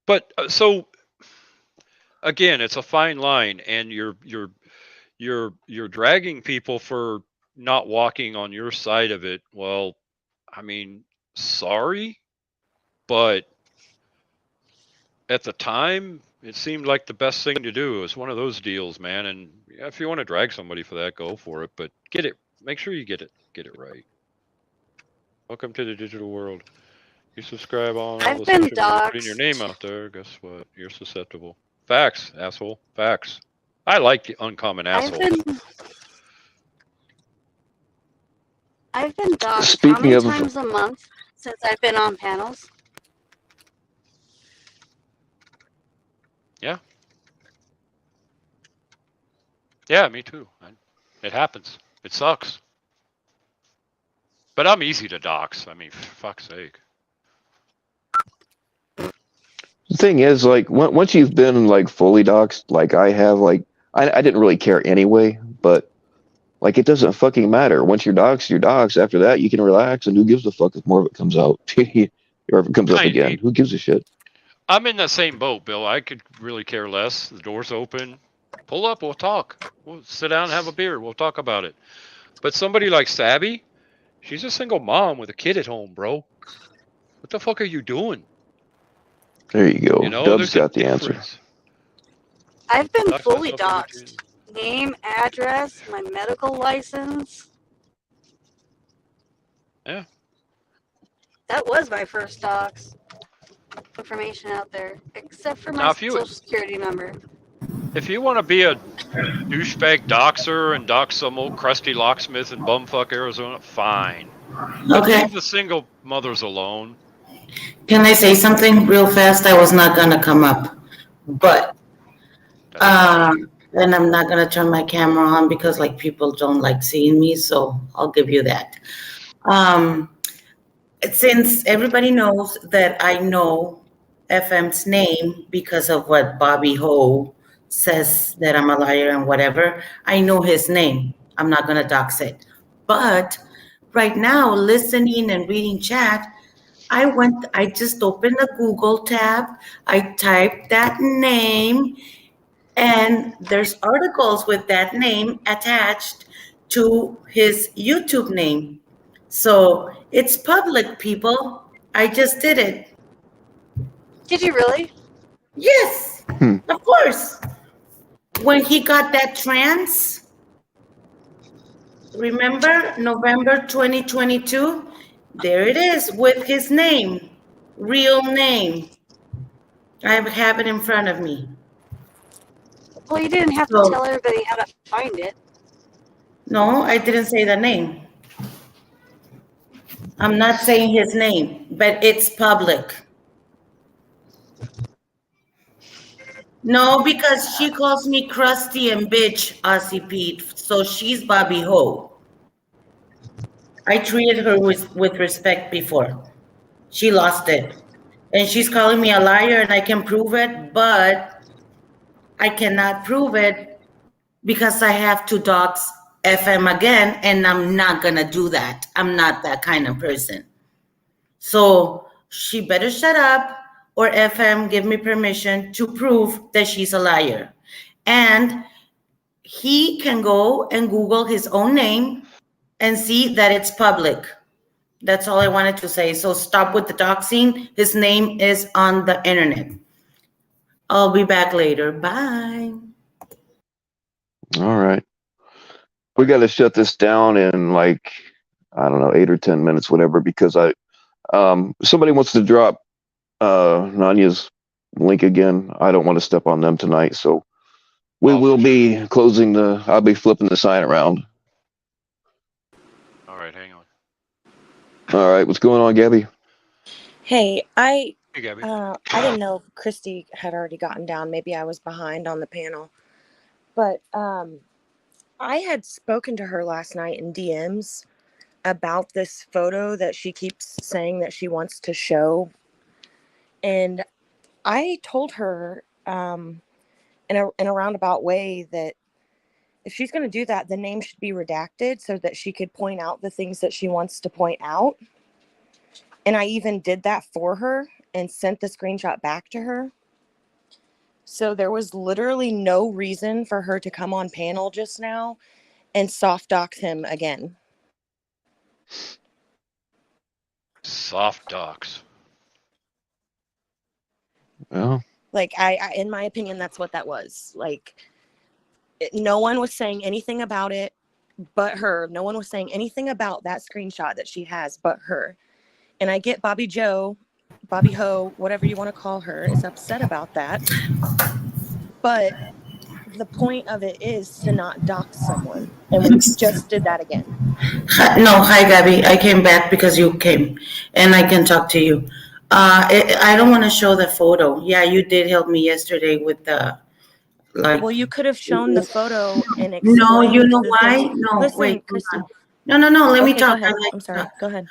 But so again, it's a fine line, and you're dragging people for not walking on your side of it. Well, I mean, sorry, but at the time, it seemed like the best thing to do. It was one of those deals, man. And yeah, if you want to drag somebody for that, go for it. But make sure you get it right. Welcome to the digital world. You subscribe on all I've the been social media, putting your doxxed. name out there. Guess what? You're susceptible. Facts, asshole. Facts. I like the uncommon asshole. I've been doxxed Speaking how many of- times a month since I've been on panels? Yeah, me too. It happens. It sucks. But I'm easy to dox. I mean, for fuck's sake. The thing is, like, once you've been like fully doxxed, like I have, like I didn't really care anyway, but like it doesn't fucking matter. Once you're doxxed, you're doxxed. After that, you can relax, and who gives a fuck if more of it comes out or if it comes up again? Who gives a shit? I'm in the same boat, Bill. I could really care less. The door's open. Pull up. We'll talk. We'll sit down and have a beer. We'll talk about it. But somebody like Sabby, she's a single mom with a kid at home, bro. What the fuck are you doing? There you go. You know, Dub's there's got the answer. difference. I've been Dox fully myself in doxxed. Name, address, my medical license. Yeah. That was my first dox. Information out there, except for my Now, if you- social security number. If you want to be a douchebag doxer and dox some old crusty locksmith in bumfuck Arizona, fine. But Okay. leave the single mothers alone. Can I say something real fast? I was not gonna come up, but, and I'm not gonna turn my camera on because like people don't like seeing me, so I'll give you that. Since everybody knows that I know FM's name because of what Bobby Ho says that I'm a liar and whatever, I know his name. I'm not gonna dox it. But right now, listening and reading chat, I just opened a Google tab, I typed that name, and there's articles with that name attached to his YouTube name. So it's public, people. I just did it. Did you really? Yes, of course. When he got that trans, remember November 2022? There it is with his name, real name. I have it in front of me. Well, you didn't have to So- tell everybody how to find it. No, I didn't say the name. I'm not saying his name, but it's public. No, because she calls me crusty and bitch, Aussie Pete. So she's Bobby Ho. I treated her with respect before. She lost it. And she's calling me a liar and I can prove it, but I cannot prove it because I have to dox FM again, and I'm not gonna do that. I'm not that kind of person. So she better shut up, or FM give me permission to prove that she's a liar. And he can go and Google his own name and see that it's public. That's all I wanted to say. So stop with the doxing. His name is on the internet. I'll be back later. Bye. All right. We got to shut this down in like, I don't know, 8 or 10 minutes, whatever, because somebody wants to drop Nanya's link again. I don't want to step on them tonight, so we will be closing I'll be flipping the sign around. All right, hang on. All right, what's going on, Gabby? Hey, Hey, Gabby. I didn't know Christy had already gotten down. Maybe I was behind on the panel. But I had spoken to her last night in DMs about this photo that she keeps saying that she wants to show. And I told her in a roundabout way that if she's going to do that, the name should be redacted so that she could point out the things that she wants to point out. And I even did that for her and sent the screenshot back to her. So there was literally no reason for her to come on panel just now and soft dox him again. Soft docs. Well, Like, I in my opinion, that's what that was. Like, no one was saying anything about it but her. No one was saying anything about that screenshot that she has but her. And I get Bobby Joe, Bobby Ho, whatever you want to call her, is upset about that. But the point of it is to not dox someone. And we just did that again. No, hi, Gabby. I came back because you came, and I can talk to you. I don't want to show the photo. Yeah, you did help me yesterday with the, like. Well, you could have shown the photo and explained. No, you know the why? things. No, Listen, wait. Christy. No. Let me Okay, talk. Go ahead. I like I'm sorry. Go ahead.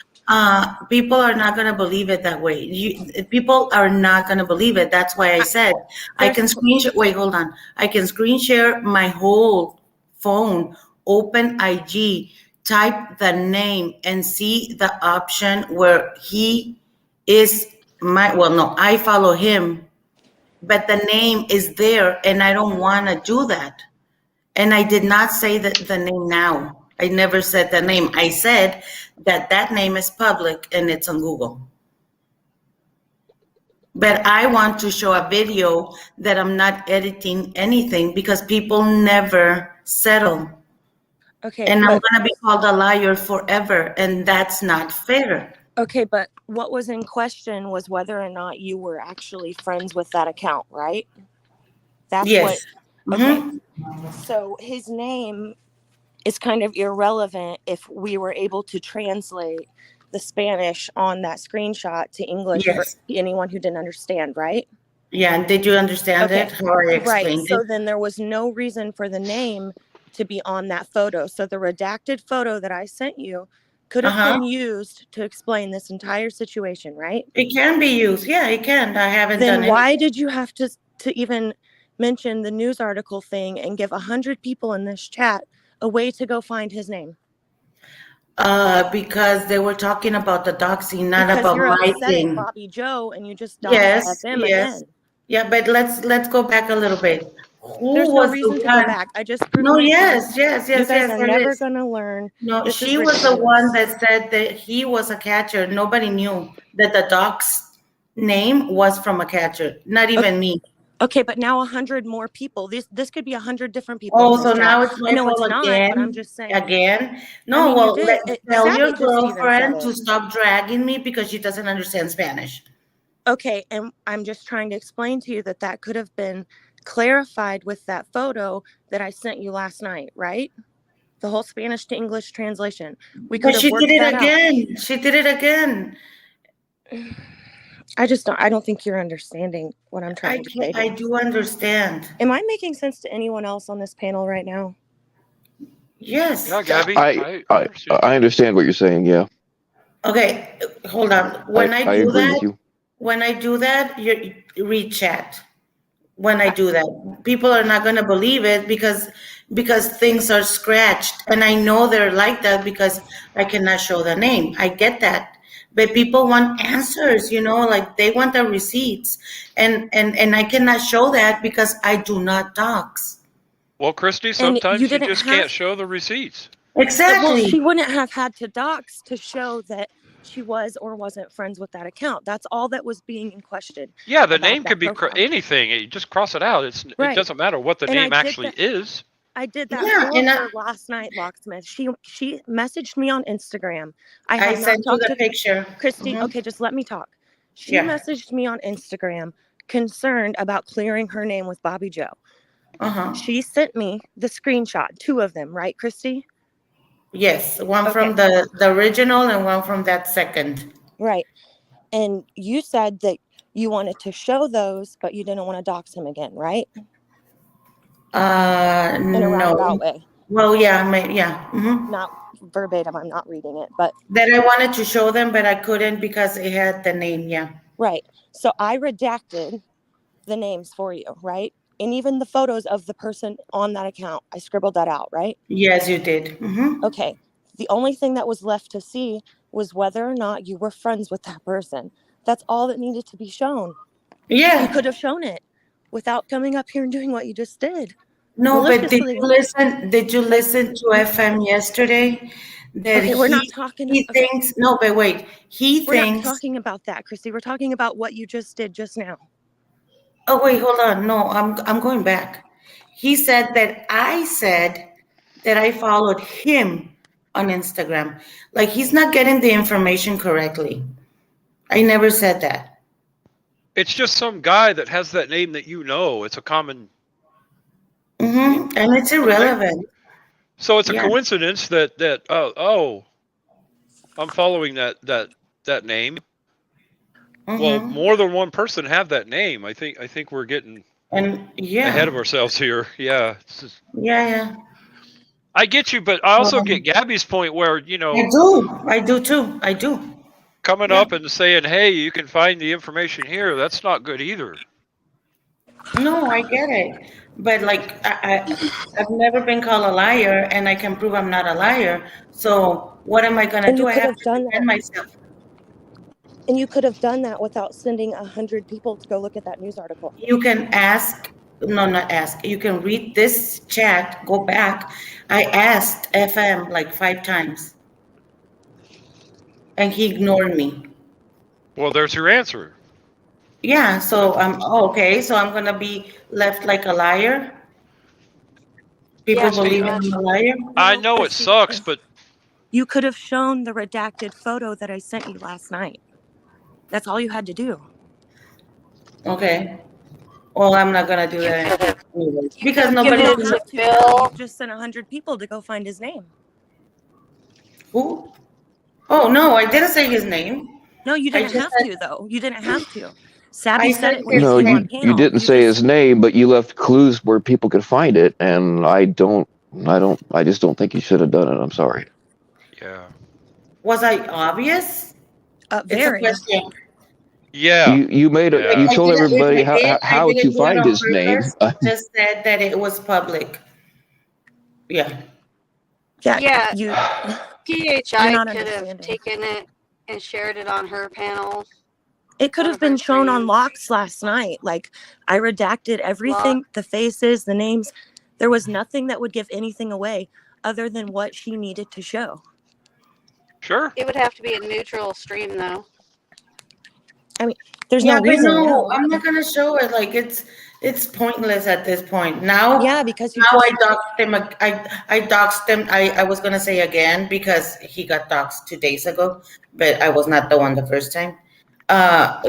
people are not going to believe it that way. People are not going to believe it. That's why I said I can screen share. Wait, hold on. I can screen share my whole phone, open IG, type the name, and see the option where he is I follow him, but the name is there, and I don't want to do that. And I did not say the name now. I never said the name. I said that name is public and it's on Google. But I want to show a video that I'm not editing anything because people never settle. Okay. And I'm going to be called a liar forever. And that's not fair. Okay, but what was in question was whether or not you were actually friends with that account, right? That's yes. what. Okay. So his name is kind of irrelevant if we were able to translate the Spanish on that screenshot to English for anyone who didn't understand, right? Yeah, and did you understand it? How I explained right. So then there was no reason for the name to be on that photo. So the redacted photo that I sent you could have been used to explain this entire situation, right? It can be used. Yeah, it can. I haven't done it. Then why did you have to even mention the news article thing and give 100 people in this chat a way to go find his name? Because they were talking about the doxing, not because about you're my upset thing. at Bobby Joe and you just doxed them again. Yeah, but let's go back a little bit. There's no reason to go back. I just proved no. Yes. You guys are never gonna learn. No, she was the one that said that he was a catcher. Nobody knew that the dog's name was from a catcher. Not even me. Okay, but now 100 more people. This could be 100 different people. Oh, so now it's my fault again. But I'm just saying. Again? No, tell your girlfriend to stop dragging me because she doesn't understand Spanish. Okay, and I'm just trying to explain to you that could have been clarified with that photo that I sent you last night, right? The whole Spanish to English translation. But she did it again. She did it again. I just don't. I don't think you're understanding what I'm I trying to say. can, I do understand. Am I making sense to anyone else on this panel right now? Yes. Yeah, Gabby, I understand. I understand what you're saying. Yeah, Okay, hold on. When I I do agree with that, you. when I do that, you read chat. When I do that, people are not gonna believe it because things are scratched, and I know they're like that because I cannot show the name. I get that, but people want answers, like they want the receipts, and I cannot show that because I do not dox. Well, Christy, And sometimes you you didn't just have. can't show the receipts. Well, Exactly. she wouldn't have had to dox to show that she was or wasn't friends with that account. That's all that was being in question. Yeah, the about name that could be profile. anything. You just cross it out. It Right. doesn't matter what the And I name did actually that- is. I did that Yeah, for and her last night, Locksmith. She messaged me on Instagram. I I had not sent you talked the to picture. Christy. Mhm. Okay, just let me talk. She Yeah. messaged me on Instagram, concerned about clearing her name with Bobby Joe. Uh-huh. She sent me the screenshot, 2 of them, right, Christy? Yes, one Okay. from the original and one from that second. Right. And you said that you wanted to show those, but you didn't want to dox him again, right? In a No. roundabout way. Well, yeah, yeah. Not verbatim, I'm not reading it, but That I wanted to show them, but I couldn't because it had the name, yeah. right. So I redacted the names for you, right? And even the photos of the person on that account, I scribbled that out, right? Yes, you did. Okay. The only thing that was left to see was whether or not you were friends with that person. That's all that needed to be shown. Yeah. You could have shown it without coming up here and doing what you just did. No, but did maliciously. you listen? Did you listen to FM yesterday? That Okay, we're not talking. He Okay, thinks. No, but wait. He we're not thinks. talking about that, Christy. We're talking about what you just did just now. Oh wait, hold on. No, I'm going back. He said that I said that I followed him on Instagram. Like he's not getting the information correctly. I never said that. It's just some guy that has that name that you know. It's a common. And it's irrelevant. So it's a Yeah. coincidence that I'm following that name. Well, more than one person have that name. I think we're getting And yeah. ahead of ourselves here. Yeah. It's just, Yeah. I get you, but I also get Gabby's point where, I do too. I do. coming up and saying, hey, you can find the information here. That's not good either. No, I get it. But like I've never been called a liar and I can prove I'm not a liar. So what am I gonna And do? you I could have have to done defend that. myself. And you could have done that without sending 100 people to go look at that news article. You can ask, no, not ask. You can read this chat, go back. I asked FM like 5 times. And he ignored me. Well, there's your answer. Yeah, so okay, so I'm gonna be left like a liar. People Yeah, believe pretty I'm much. a liar. I know it Christy, sucks, but you could have shown the redacted photo that I sent you last night. That's all you had to do. Okay. Well, I'm not gonna do that anyways, because nobody You don't will. have to. You just sent 100 people to go find his name. Who? Oh no, I didn't say his name. No, you didn't just have said- to, though. You didn't have to. Sabby I said said it when his No, you came on you panel. didn't say his name, but you left clues where people could find it, and I just don't think you should have done it. I'm sorry. yeah. Was I obvious? Very. It's a question. Yeah. You made a Yeah. you told I didn't- everybody if I did, I how didn't to do it find on his name. purpose. I just said that it was public. Yeah. Yeah. You, You're PHI not could have understanding. taken it and shared it on her panel. it could One have of her been shown on streams. Locks last night. Like, I redacted everything, the faces, the names. There was nothing that would give anything away other than what she needed to show. Sure. It would have to be a neutral stream, though. There's Yeah, no but reason. no, I'm not gonna show it. Like it's pointless at this point. Now, Yeah, because you now just, I doxed him. I doxed him. I was gonna say again because he got doxed 2 days ago, but I was not the one the first time. But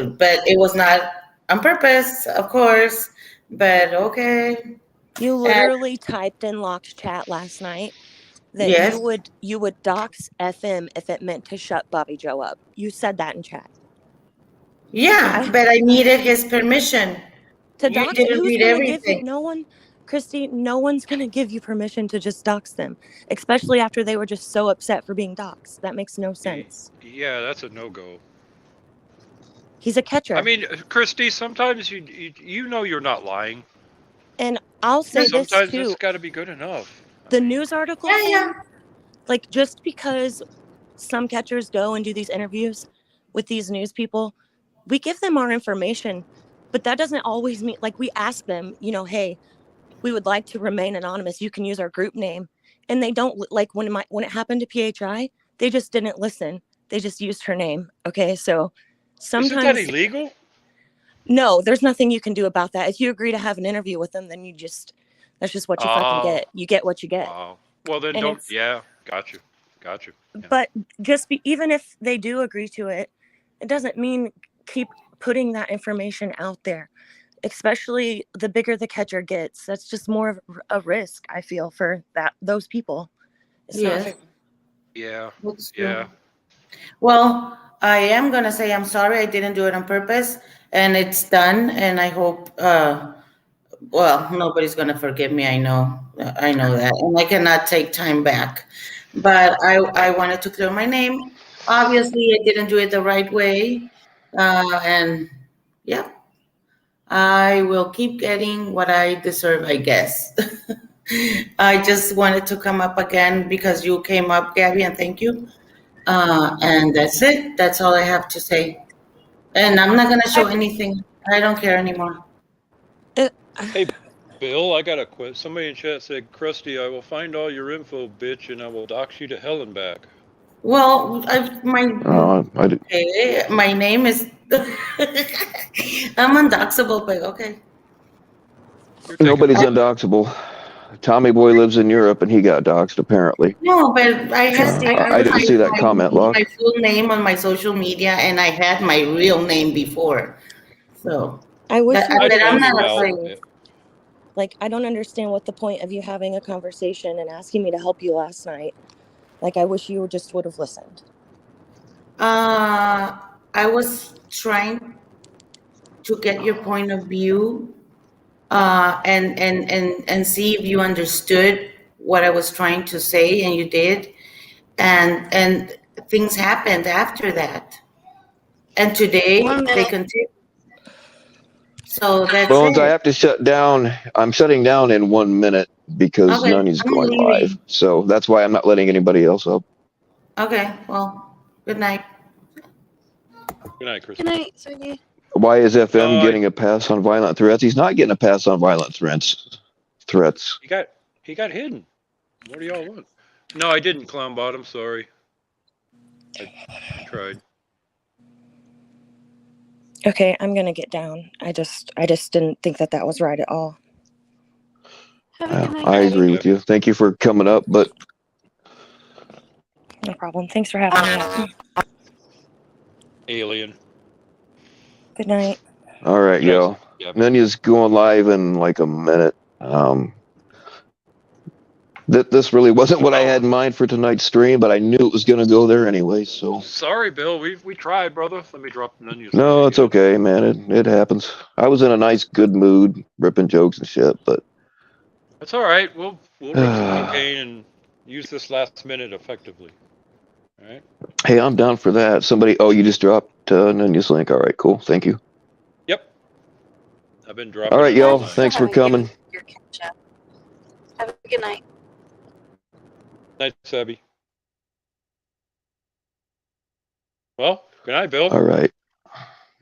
it was not on purpose, of course. But okay. you literally typed in Locks chat last night that Yes. you would dox FM if it meant to shut Bobby Joe up. You said that in chat. Yeah, but I needed his permission. To You dox, didn't who's read going to give you? everything. No one, Christy, no one's going to give you permission to just dox them, especially after they were just so upset for being doxed. That makes no sense. Yeah, that's a no-go. He's a catcher. I mean, Christy, sometimes you know you're not lying. And I'll say this Sometimes too. it's got to be good enough. The news article Yeah, thing, yeah. like just because some catchers go and do these interviews with these news people, we give them our information, but that doesn't always mean, like, we ask them, you know, hey, we would like to remain anonymous. You can use our group name. And they don't, like, when it happened to PHI, they just didn't listen. They just used her name. Okay, so sometimes. Isn't that illegal? No, there's nothing you can do about that. If you agree to have an interview with them, then that's just what you fucking get. You get what you get. Well, then And don't. Yeah, got you. Yeah. But even if they do agree to it, it doesn't mean keep putting that information out there, especially the bigger the catcher gets. That's just more of a risk, I feel, for those people. It's not fair. Yeah. That's true. Yeah. Well, I am gonna say I'm sorry. I didn't do it on purpose, and it's done. And I hope. Well, nobody's gonna forgive me. I know that, and I cannot take time back. But I wanted to clear my name. Obviously, I didn't do it the right way, and yeah, I will keep getting what I deserve, I guess. I just wanted to come up again because you came up, Gabby, and thank you. And that's it. That's all I have to say. And I'm not gonna show anything. I don't care anymore. Hey, Bill, I got a question. Somebody in chat said, Krusty, I will find all your info, bitch, and I will dox you to hell and back. Well, my name is I'm undoxable, but okay. Nobody's undoxable. Tommy Boy lives in Europe and he got doxed apparently. No, but I didn't see that comment, Locke. My full name on my social media, and I had my real name before. So I wish I'm not afraid. Like, I don't understand what the point of you having a conversation and asking me to help you last night. Like, I wish you just would have listened. I was trying to get your point of view, and see if you understood what I was trying to say, and you did, and things happened after that, and today they continue. So that's Bones, it. I have to shut down. I'm shutting down in 1 minute because Nunny's going live. So that's why I'm not letting anybody else up. Okay, well, good night. Good night, Chris. Good night, sweetie. Why is FM getting a pass on violent threats? He's not getting a pass on violent threats. He got hidden. What do y'all want? No, I didn't, Clown Bottom. Sorry. I tried. Okay, I'm gonna get down. I just didn't think that was right at all. I agree with you. Thank you for coming up, but no problem. Thanks for having me. Alien. Good night. All right, yo. Nunya's going live in like a minute. This really wasn't what I had in mind for tonight's stream, but I knew it was going to go there anyway. So sorry, Bill. We tried, brother. Let me drop Nunya's. No, it's okay, man. It happens. I was in a nice, good mood, ripping jokes and shit, but that's all right. We'll rip some cocaine and use this last minute effectively. All right. Hey, I'm down for that. Somebody, you just dropped Nunya's link. All right, cool. Thank you. Yep. I've been dropping. All right, y'all. Thanks for coming. Have a good night. Night, Sabby. Well, good night, Bill. All right.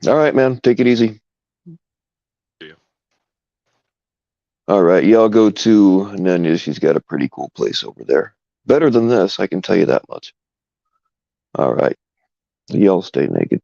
All right, man. Take it easy. See you. All right. Y'all go to Nunya's. She's got a pretty cool place over there. Better than this, I can tell you that much. All right. Y'all stay naked.